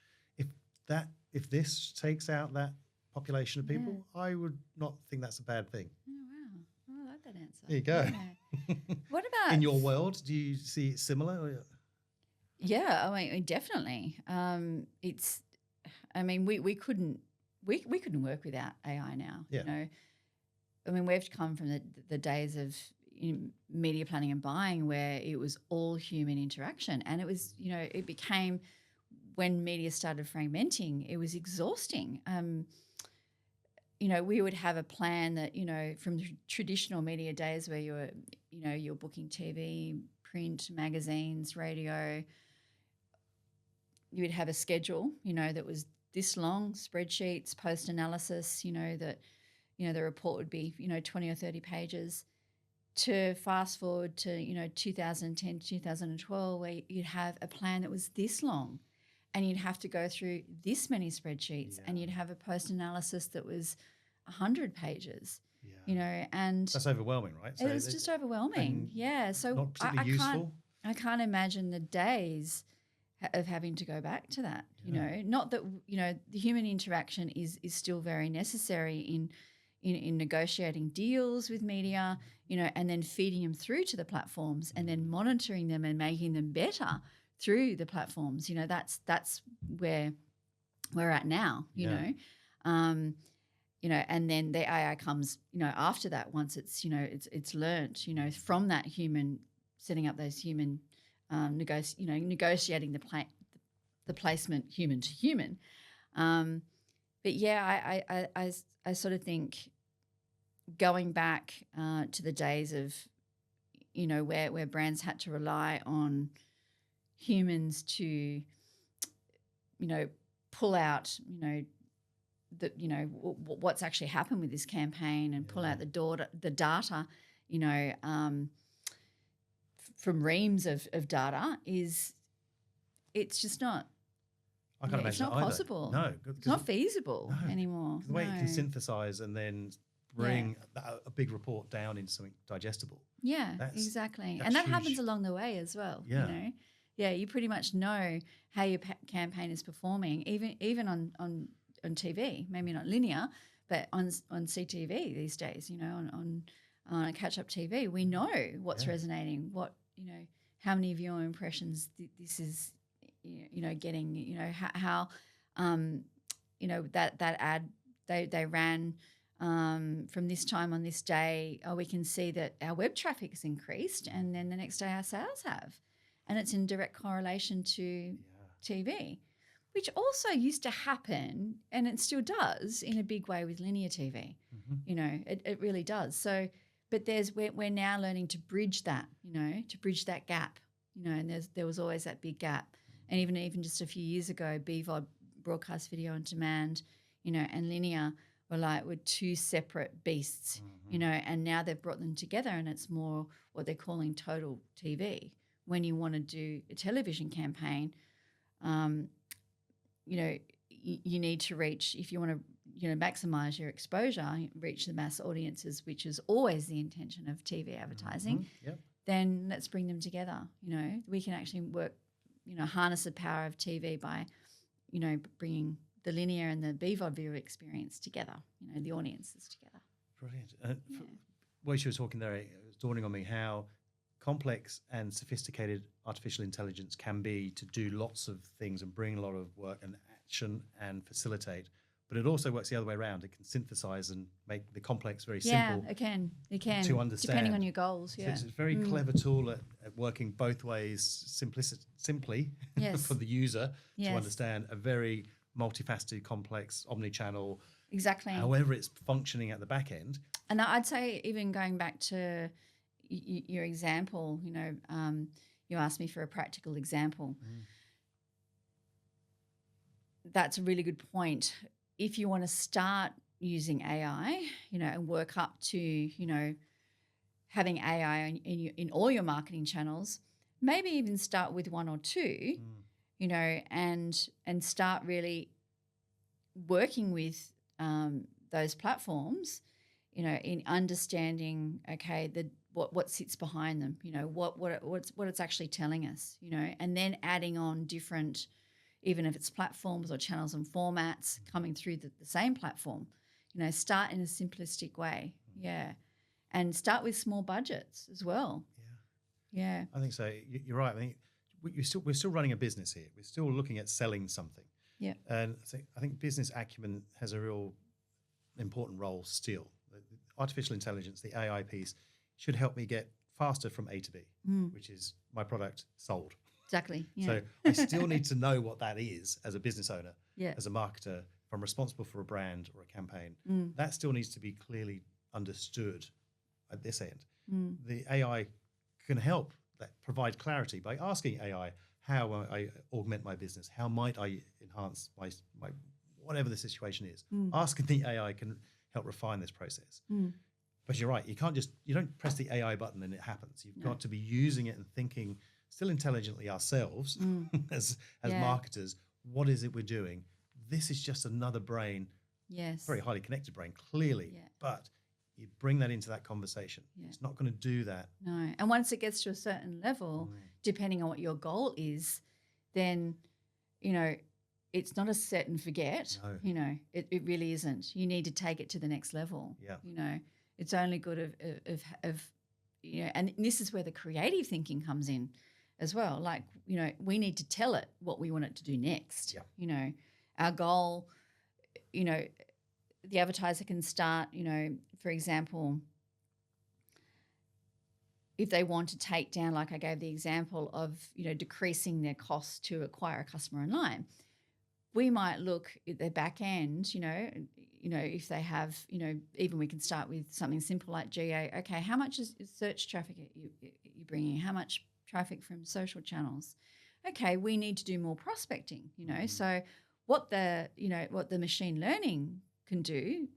If this takes out that population of people, I would not think that's a bad thing. Oh, wow. I like that answer. There you go. Yeah. What about... In your world, do you see it similar? Yeah, I mean, definitely. We couldn't work without AI now. Yeah. I mean, we've come from the days of media planning and buying where it was all human interaction, and it was, it became, when media started fragmenting, it was exhausting. We would have a plan that, from the traditional media days where you're booking TV, print, magazines, radio, you would have a schedule, that was this long, spreadsheets, post-analysis, that, the report would be, 20 or 30 pages, to fast forward to, 2010 to 2012, where you'd have a plan that was this long and you'd have to go through this many spreadsheets and you'd have a post-analysis that was 100 pages, and... That's overwhelming, right? So it was just overwhelming, So not particularly useful. I can't imagine the days of having to go back to that, Not that, the human interaction is still very necessary in negotiating deals with media, and then feeding them through to the platforms and then monitoring them and making them better through the platforms. That's where we're at now, you know. And then the AI comes, after that, once it's, it's learnt, from that human, setting up those human, negotiating the placement human to human. But yeah, I sort of think going back to the days of, where brands had to rely on humans to, pull out, what's actually happened with this campaign and pull out the data, from reams of data it's just not. I can't imagine it's not either. Possible. No, it's not feasible anymore. The way it can synthesize and then bring a big report down into something digestible. Yeah, exactly. That's and that huge. happens along the way as well. Yeah. You pretty much know how your campaign is performing, even on TV, maybe not linear, but on CTV these days, on catch-up TV, we know what's resonating, how many viewer impressions this is, getting, how that ad they ran from this time on this day, we can see that our web traffic has increased, and then the next day our sales have. And it's in direct correlation to TV, which also used to happen, and it still does in a big way with linear TV. You know, it really does. So, but we're now learning to bridge that, you know, to bridge that gap, you know, and there was always that big gap. And even just a few years ago, BVOD, broadcast video on demand, you know, and linear were two separate beasts, you know, and now they've brought them together, and it's more what they're calling total TV. When you want to do a television campaign, you know, you need to reach, if you want to, you know, maximize your exposure, reach the mass audiences, which is always the intention of TV advertising, then let's bring them together. You know, we can actually work, you know, harness the power of TV by, you know, bringing the linear and the BVOD viewer experience together, you know, the audiences together. Brilliant. While she was talking there, it was dawning on me how complex and sophisticated artificial intelligence can be to do lots of things and bring a lot of work and action and facilitate. But it also works the other way around. It can synthesize and make the complex very simple. Yeah, it can. To understand. Depending on your goals, So it's a very clever tool at working both ways, simply for the user to understand a very multifaceted, complex, omni-channel. Exactly. However it's functioning at the back end. And I'd say, even going back to your example, you know, you asked me for a practical example. That's a really good point. If you want to start using AI, you know, and work up to, you know, having AI in all your marketing channels, maybe even start with one or two, you know, and start really working with those platforms, you know, in understanding, okay, what sits behind them, you know, what it's actually telling us, you know, and then adding on different, even if it's platforms or channels and formats coming through the same platform, you know, start in a simplistic way, and start with small budgets as well. Yeah, I think so. You're right. I mean, we're still running a business here. We're still looking at selling something. Yeah, and I think business acumen has a real important role still. The artificial intelligence, the AI piece, should help me get faster from A to B, which is my product sold. Exactly. Yeah. So I still need to know what that is as a business owner, yeah. as a marketer, if I'm responsible for a brand or a campaign. That still needs to be clearly understood at this end. The AI can help provide clarity by asking AI, how I augment my business? How might I enhance my whatever the situation is? Asking the AI can help refine this process. But you're right, you don't press the AI button and it happens. You've got to be using it and thinking still intelligently ourselves as marketers. What is it we're doing? This is just another brain, very highly connected brain, clearly, but you bring that into that conversation. It's not going to do that. No. And once it gets to a certain level, depending on what your goal is, then, you know, it's not a set and forget. No. You know, it really isn't. You need to take it to the next level. Yeah. You know, it's only good of you know, and this is where the creative thinking comes in as well. Like, you know, we need to tell it what we want it to do next. Yeah. You know, our goal, you know, the advertiser can start, you know, for example, if they want to take down, like I gave the example of, you know, decreasing their cost to acquire a customer online, we might look at their back end, you know, if they have, you know, even we can start with something simple like GA. Okay, how much is search traffic you bringing? How much traffic from social channels? Okay, we need to do more prospecting, you know. So what the machine learning can do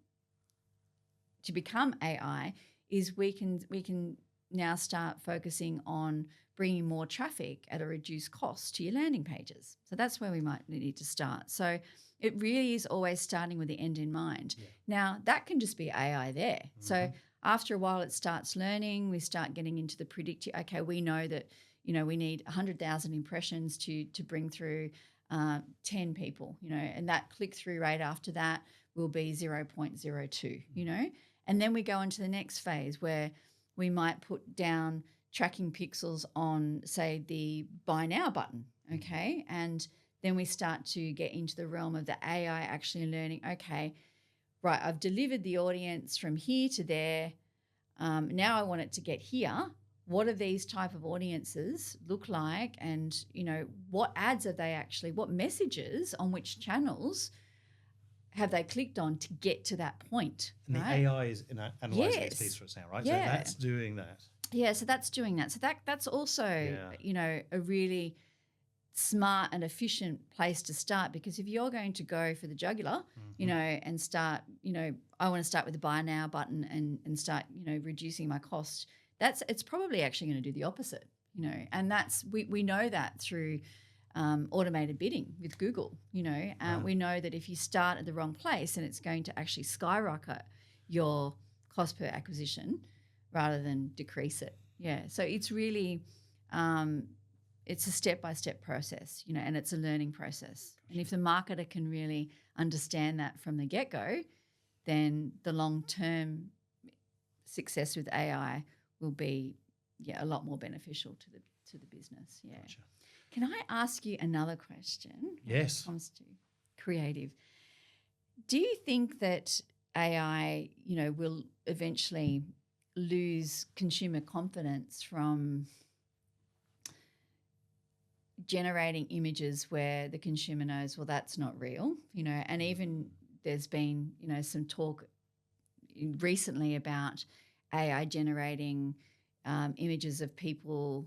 to become AI is we can now start focusing on bringing more traffic at a reduced cost to your landing pages. So that's where we might need to start. So it really is always starting with the end in mind. Yeah. Now, that can just be AI there. So after a while it starts learning, we start getting into the predictive. Okay, we know that, you know, we need 100,000 impressions to bring through 10 people, you know, and that click-through rate after that will be 0.02, you know. And then we go into the next phase where we might put down tracking pixels on, say, the buy now button, okay? And then we start to get into the realm of the AI actually learning, okay, right, I've delivered the audience from here to there. Now I want it to get here. What do these type of audiences look like? And, what ads have they actually, what messages on which channels have they clicked on to get to that point? And right? the AI is analyzing this piece for us now, right? Yeah. So that's doing that. Yeah, so that's doing that. So that's also, a really smart and efficient place to start, because if you're going to go for the jugular, and start, I want to start with the buy now button and start, reducing my cost, it's probably actually going to do the opposite, and that's, we know that through automated bidding with Google, we know that if you start at the wrong place, then it's going to actually skyrocket your cost per acquisition rather than decrease it. Yeah, so it's really it's a step-by-step process, and it's a learning process. And if the marketer can really understand that from the get-go, then the long-term success with AI will be, a lot more beneficial to the business. Yeah. Gotcha. Can I ask you another question? Yes. When it comes to creative, do you think that AI, will eventually lose consumer confidence from generating images where the consumer knows, well, that's not real, and even there's been, some talk recently about AI generating images of people,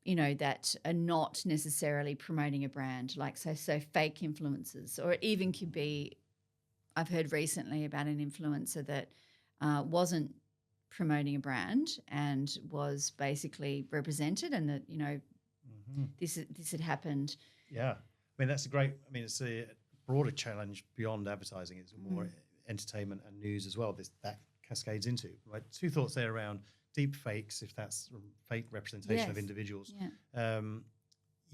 that are not necessarily promoting a brand, like so fake influencers, or it even could be, I've heard recently about an influencer that wasn't promoting a brand and was basically represented, and that, this had happened. Yeah. That's a great, it's a broader challenge beyond advertising. It's more entertainment and news as well. That cascades into, right? Two thoughts there around deep fakes, if that's fake representation of individuals. Yeah.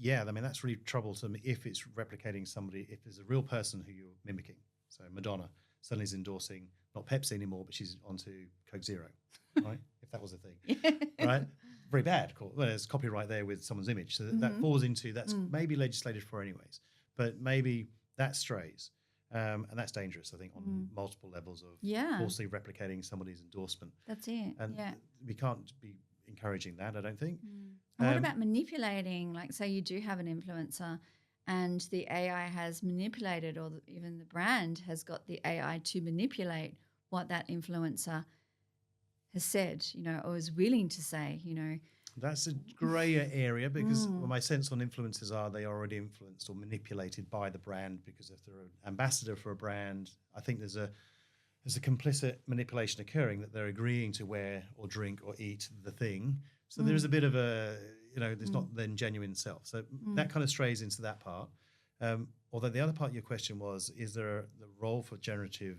That's really troublesome if it's replicating somebody, if there's a real person who you're mimicking. So Madonna suddenly is endorsing not Pepsi anymore, but she's onto Coke Zero, right? If that was a thing, right? Very bad. Well, there's copyright there with someome's image. So that falls into, that's maybe legislated for anyways, but maybe that strays. And that's dangerous, I think, on multiple levels of falsely replicating somebody's endorsement. That's it. And we can't be encouraging that, I don't think. And what about manipulating? Like, say you do have an influencer and the AI has manipulated, or even the brand has got the AI to manipulate what that influencer has said, or is willing to say, That's a grayer area, because my sense on influencers are they are already influenced or manipulated by the brand, because if they're an ambassador for a brand, I think there's a complicit manipulation occurring, that they're agreeing to wear or drink or eat the thing. So there's a bit of a, there's not then genuine self. So that kind of strays into that part. Although the other part of your question was, is there the role for generative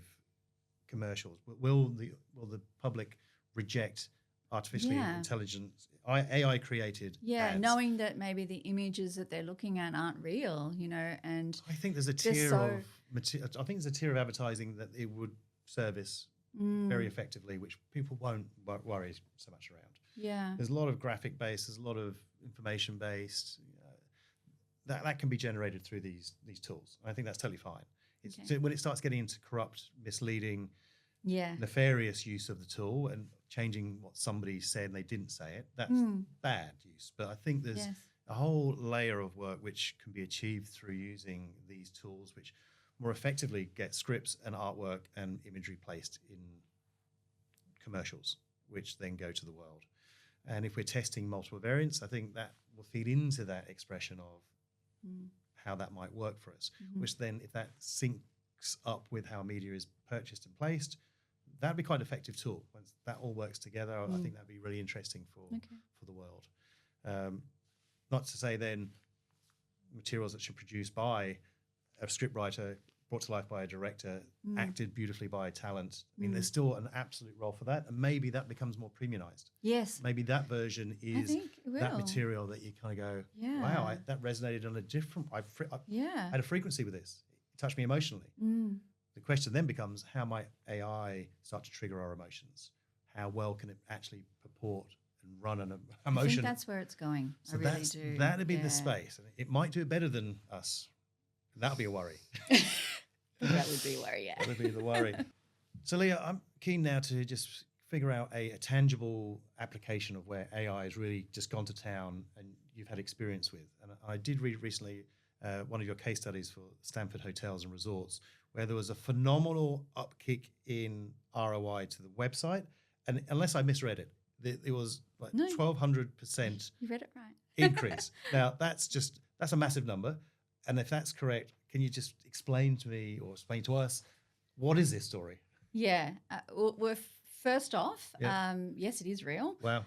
commercials? Will the public reject artificially intelligent AI created ads? Knowing that maybe the images that they're looking at aren't real, and I think there's a tier I think there's a tier of advertising that it would service very effectively, which people won't worry so much around. Yeah, there's a lot of graphic based, there's a lot of information based that can be generated through these tools. I think that's totally fine. So when it starts getting into corrupt, misleading, nefarious use of the tool and changing what somebody said and they didn't say it, that's bad use. But I think there's a whole layer of work which can be achieved through using these tools, which more effectively get scripts and artwork and imagery placed in commercials, which then go to the world. And if we're testing multiple variants, I think that will feed into that expression of how that might work for us, which then, if that syncs up with how media is purchased and placed, that'd be quite an effective tool. Once that all works together, I think that'd be really interesting for the world. Not to say then materials that should be produced by a scriptwriter, brought to life by a director, acted beautifully by a talent. There's still an absolute role for that, and maybe that becomes more premiumized. Yes. Maybe that version is that material that you kind of go, wow, that resonated on a different, I had a frequency with this. It touched me emotionally. The question then becomes, how might AI start to trigger our emotions? How well can it actually purport and run an emotion? I think that's where it's going. So I really do. That'd be the space. It might do it better than us. That'll be a worry. That would be a worry, yeah. That would be the worry. So, Leah, I'm keen now to just figure out a tangible application of where AI has really just gone to town and you've had experience with. And I did read recently one of your case studies for Stanford Hotels and Resorts, where there was a phenomenal upkick in ROI to the website. And unless I misread it, it was like 1,200% you read it right. increase. Now, that's a massive number. And if that's correct, can you just explain to me or explain to us, what is this story? Yeah. Well, first off, yes, it is real. Wow.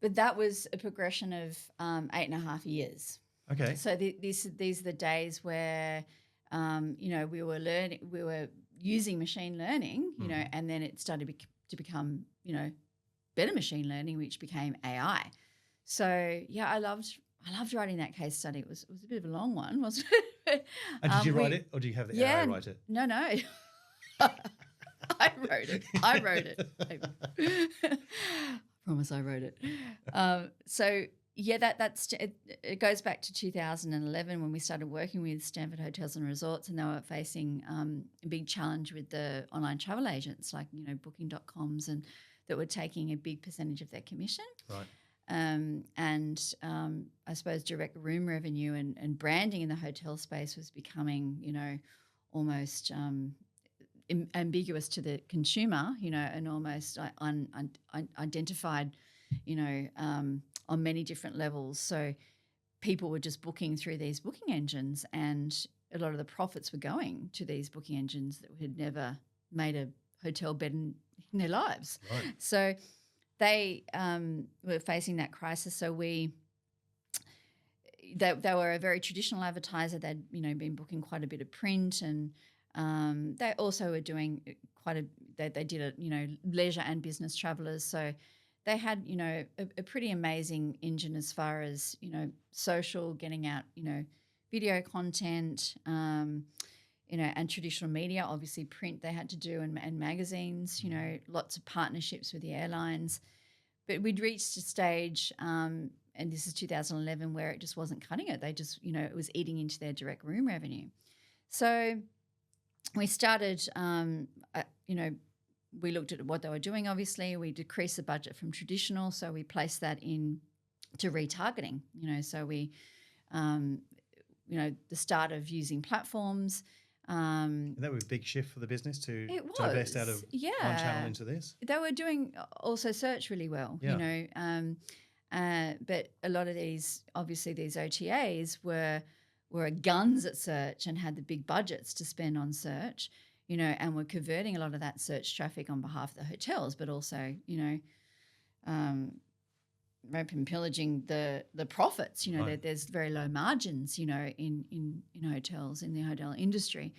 But that was a progression of 8.5 years. Okay. So these are the days where, we were using machine learning, and then it started to become, better machine learning, which became AI. So yeah, I loved writing that case study. It was a bit of a long one, wasn't it? And did you write it, or do you have the AI write it? No. I wrote it. I promise I wrote it. So yeah, it goes back to 2011 when we started working with Stanford Hotels and Resorts, and they were facing a big challenge with the online travel agents like Booking.coms, and that were taking a big percentage of their commission. Right. I suppose direct room revenue and branding in the hotel space was becoming, almost ambiguous to the consumer, and almost unidentified, on many different levels. So people were just booking through these booking engines, and a lot of the profits were going to these booking engines that had never made a hotel bed in their lives. Right. So they were facing that crisis. So they were a very traditional advertiser. They'd been booking quite a bit of print, and they also were doing they did leisure and business travelers. So they had a pretty amazing engine as far as social, getting out video content, and traditional media, obviously print they had to do, and magazines, lots of partnerships with the airlines. But we'd reached a stage, and this is 2011, where it just wasn't cutting it. They just, it was eating into their direct room revenue. So we started, we looked at what they were doing, obviously. We decreased the budget from traditional, so we placed that in to retargeting, so we, the start of using platforms. And that was a big shift for the business to divest out of one channel into this? They were doing also search really well, but a lot of these, obviously these OTAs were guns at search and had the big budgets to spend on search, and were converting a lot of that search traffic on behalf of the hotels, but also, rape and pillaging the profits. Right. There's very low margins, in hotels, in the hotel industry,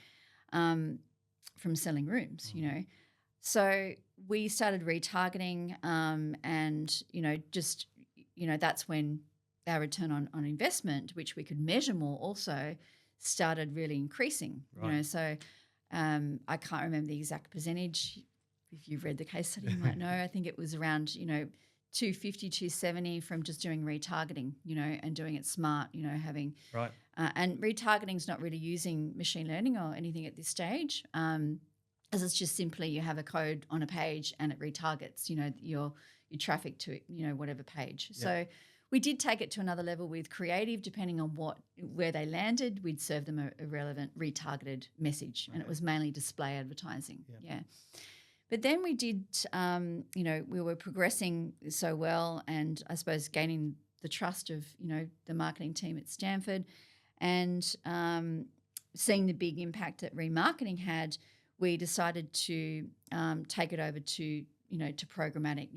from selling rooms, So we started retargeting, and just that's when our return on investment, which we could measure more, also started really increasing. Right. So I can't remember the exact percentage. If you've read the case study, you might know. I think it was around 250, 270 from just doing retargeting, and doing it smart, having right. And retargeting is not really using machine learning or anything at this stage, as it's just simply you have a code on a page and it retargets, your traffic to whatever page. Yeah. So we did take it to another level with creative. Depending on where they landed, we'd serve them a relevant retargeted message, and it was mainly display advertising. Yeah. But then we did, we were progressing so well, and I suppose gaining the trust of, the marketing team at Stanford, and seeing the big impact that remarketing had, we decided to take it over to, to programmatic,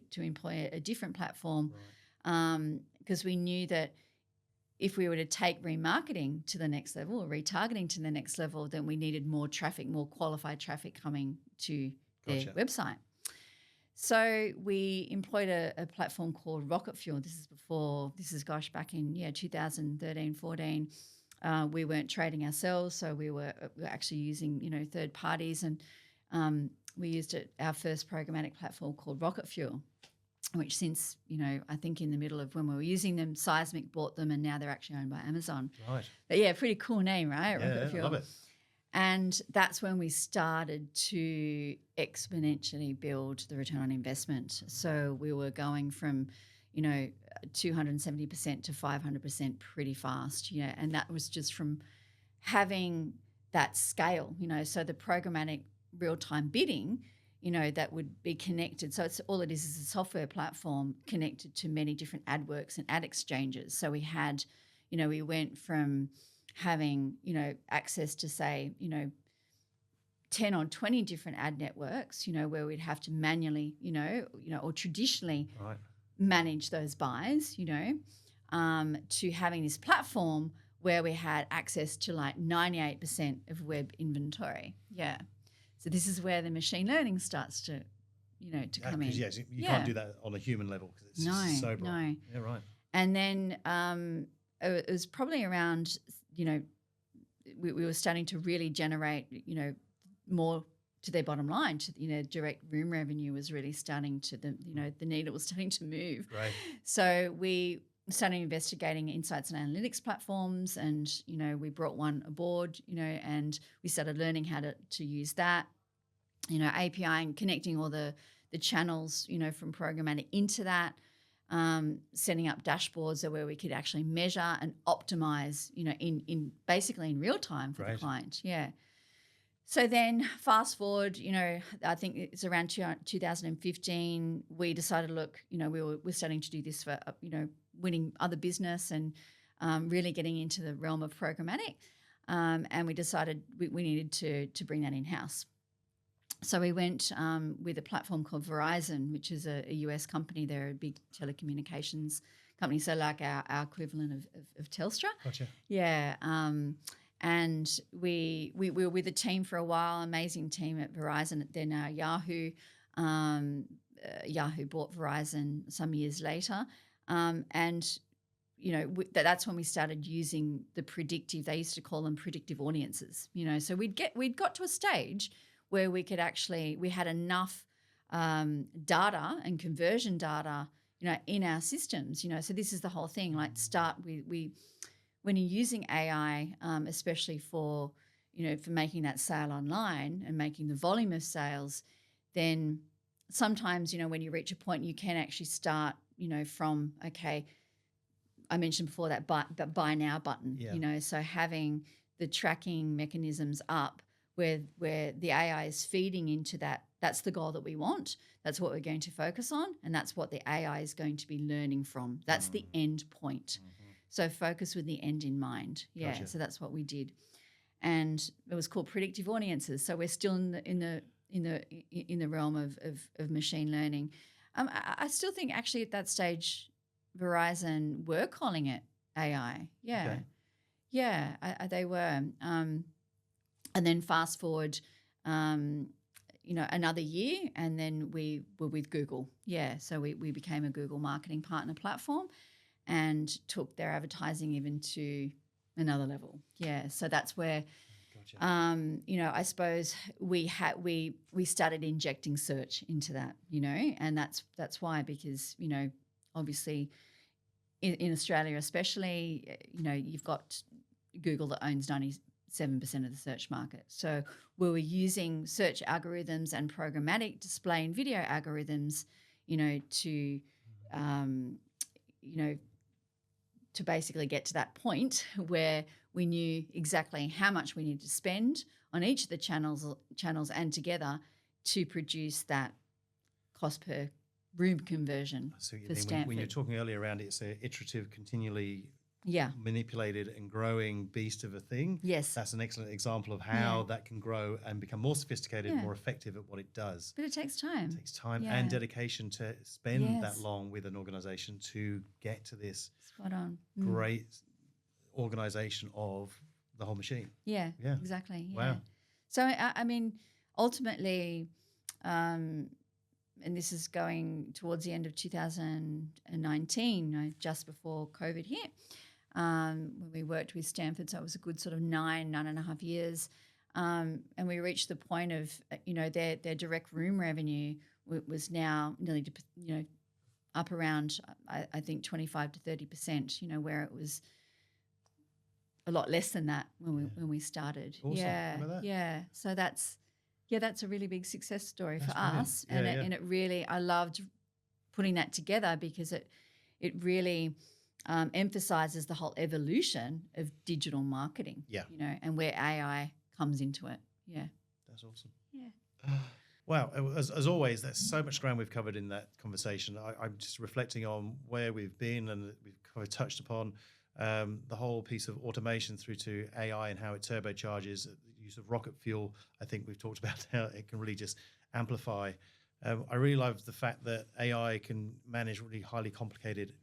to employ a different platform, because we knew that if we were to take remarketing to the next level or retargeting to the next level, then we needed more traffic, more qualified traffic coming to their website. So we employed a platform called Rocket Fuel. This is back in 2013, 14. We weren't trading ourselves, so we were actually using third parties, and we used our first programmatic platform called Rocket Fuel, which since I think in the middle of when we were using them, Seismic bought them, and now they're actually owned by Amazon. Right. But yeah, pretty cool name, right? Yeah, Rocket Fuel. love it. And that's when we started to exponentially build the return on investment. So we were going from, 270% to 500% pretty fast, and that was just from having that scale, so the programmatic real-time bidding, that would be connected. So it's all it is a software platform connected to many different AdWorks and ad exchanges. So we had, we went from having, access to say, 10 or 20 different ad networks, where we'd have to manually, or traditionally manage those buys, to having this platform where we had access to like 98% of web inventory. Yeah. So this is where the machine learning starts to, to come in. Yes, you can't do that on a human level because it's just so broad. No. Yeah, right. And then it was probably around, we were starting to really generate, more to their bottom line. To, direct room revenue was really starting to, the needle was starting to move. Right. So we started investigating insights and analytics platforms, and we brought one aboard, and we started learning how to use that, API and connecting all the channels, from programmatic into that, setting up dashboards where we could actually measure and optimize, in basically in real time for the client. Yeah. So then fast forward, I think it's around 2015, we decided, look, we're starting to do this for, winning other business and really getting into the realm of programmatic. And we decided we needed to bring that in-house. So we went with a platform called Verizon, which is a US company. They're a big telecommunications company, so like our equivalent of Telstra. Gotcha. Yeah. And we were with a team for a while, amazing team at Verizon. They're now Yahoo. Yahoo bought Verizon some years later. And, that's when we started using the predictive, they used to call them predictive audiences, so we'd got to a stage where we had enough data and conversion data, in our systems, so this is the whole thing, like when you're using AI, especially for making that sale online and making the volume of sales, then sometimes, when you reach a point, you can actually start, from, okay, I mentioned before that buy now button, so having the tracking mechanisms up where the AI is feeding into that, that's the goal that we want. That's what we're going to focus on, and that's what the AI is going to be learning from. That's the end point. So focus with the end in mind. Yeah. Gotcha. So that's what we did, and it was called predictive audiences. So we're still in the realm of machine learning. I still think actually at that stage, Verizon were calling it AI. Yeah, okay. Yeah, they were. And then fast forward, another year, and then we were with Google. Yeah, so we became a Google marketing partner platform, and took their advertising even to another level. Yeah, so that's where, gotcha. I suppose we started injecting search into that, and that's why, because obviously in Australia especially, you've got Google that owns 97% of the search market. So we were using search algorithms and programmatic display and video algorithms, to basically get to that point where we knew exactly how much we needed to spend on each of the channels and together to produce that cost per room conversion for Stanford. When you're talking earlier around it's an iterative, continually manipulated and growing beast of a thing. Yes. That's an excellent example of how that can grow and become more sophisticated, more effective at what it does. But it takes time. It takes time and dedication to spend that long with an organization to get to this great organization of the whole machine. Yeah. Exactly. Yeah. Wow. So, I mean, ultimately, and this is going towards the end of 2019, just before COVID hit, when we worked with Stanford. So it was a good sort of 9.5 years. And we reached the point of, their direct room revenue was now nearly, up around, I think 25 to 30%, where it was a lot less than that when we started. Awesome. Yeah, How about that? yeah. So that's a really big success story for brilliant. us, and it really, I loved putting that together because it really emphasizes the whole evolution of digital marketing. Yeah. You know, and where AI comes into it. Yeah. That's awesome. Yeah. Wow. As always, there's so much ground we've covered in that conversation. I'm just reflecting on where we've been, and we've kind of touched upon the whole piece of automation through to AI and how it turbocharges the use of rocket fuel. I think we've talked about how it can really just amplify. I really love the fact that AI can manage really highly complicated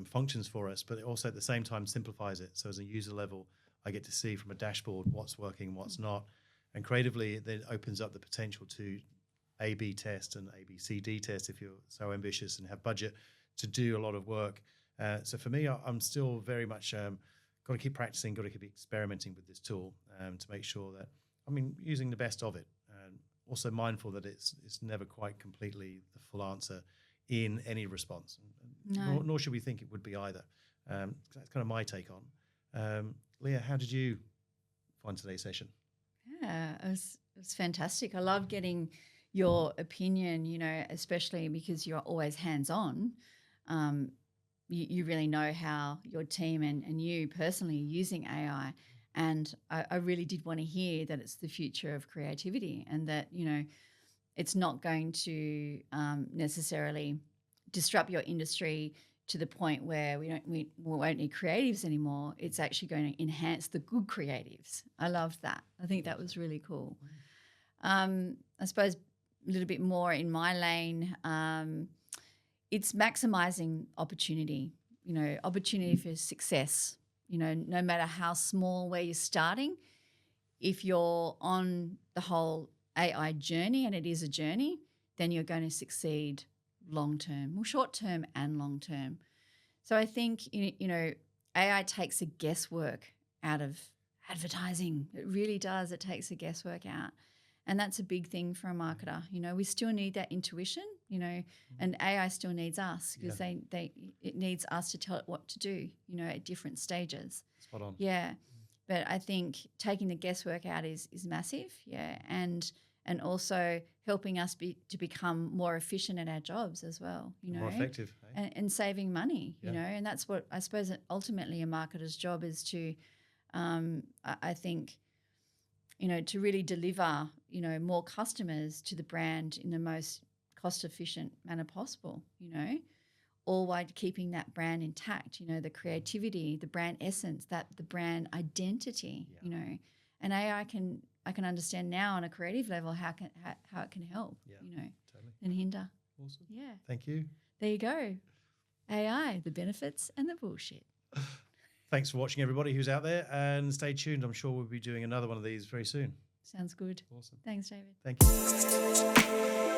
functions for us, but it also at the same time simplifies it. So as a user level, I get to see from a dashboard what's working, what's not. And creatively, it then opens up the potential to A/B test and A/B/C/D test if you're so ambitious and have budget to do a lot of work. So for me, I'm still very much got to keep practicing, got to keep experimenting with this tool to make sure that, using the best of it. Also mindful that it's never quite completely the full answer in any response. No. Nor should we think it would be either. That's kind of my take on. Leah, how did you find today's session? Yeah, it was fantastic. I love getting your opinion, you know, especially because you're always hands-on. You really know how your team and you personally are using AI. And I really did want to hear that it's the future of creativity, and that, you know, it's not going to necessarily disrupt your industry to the point where we won't need creatives anymore. It's actually going to enhance the good creatives. I loved that. I think that was really cool. I suppose a little bit more in my lane, it's maximizing opportunity, you know, opportunity for success. You know, no matter how small where you're starting, if you're on the whole AI journey, and it is a journey, then you're going to succeed long term, well, short term and long term. So I think, you know, AI takes the guesswork out of advertising. It really does. It takes the guesswork out. And that's a big thing for a marketer. You know, we still need that intuition, you know, and AI still needs us because it needs us to tell it what to do, you know, at different stages. Spot on. Yeah. But I think taking the guesswork out is massive. Yeah. And also helping us to become more efficient at our jobs as well, you know. More effective. Eh? And saving money, you know. And that's what I suppose ultimately a marketer's job is to, I think, you know, to really deliver, you know, more customers to the brand in the most cost-efficient manner possible, you know, all while keeping that brand intact, you know, the creativity, the brand essence, that the brand identity, you know. And AI I can understand now on a creative level how it can help, you know, totally. and hinder. Awesome. Yeah. Thank you. There you go. AI, the benefits and the bullshit. Thanks for watching, everybody who's out there, and stay tuned. I'm sure we'll be doing another one of these very soon. Sounds good. Awesome. Thanks, David. Thank you.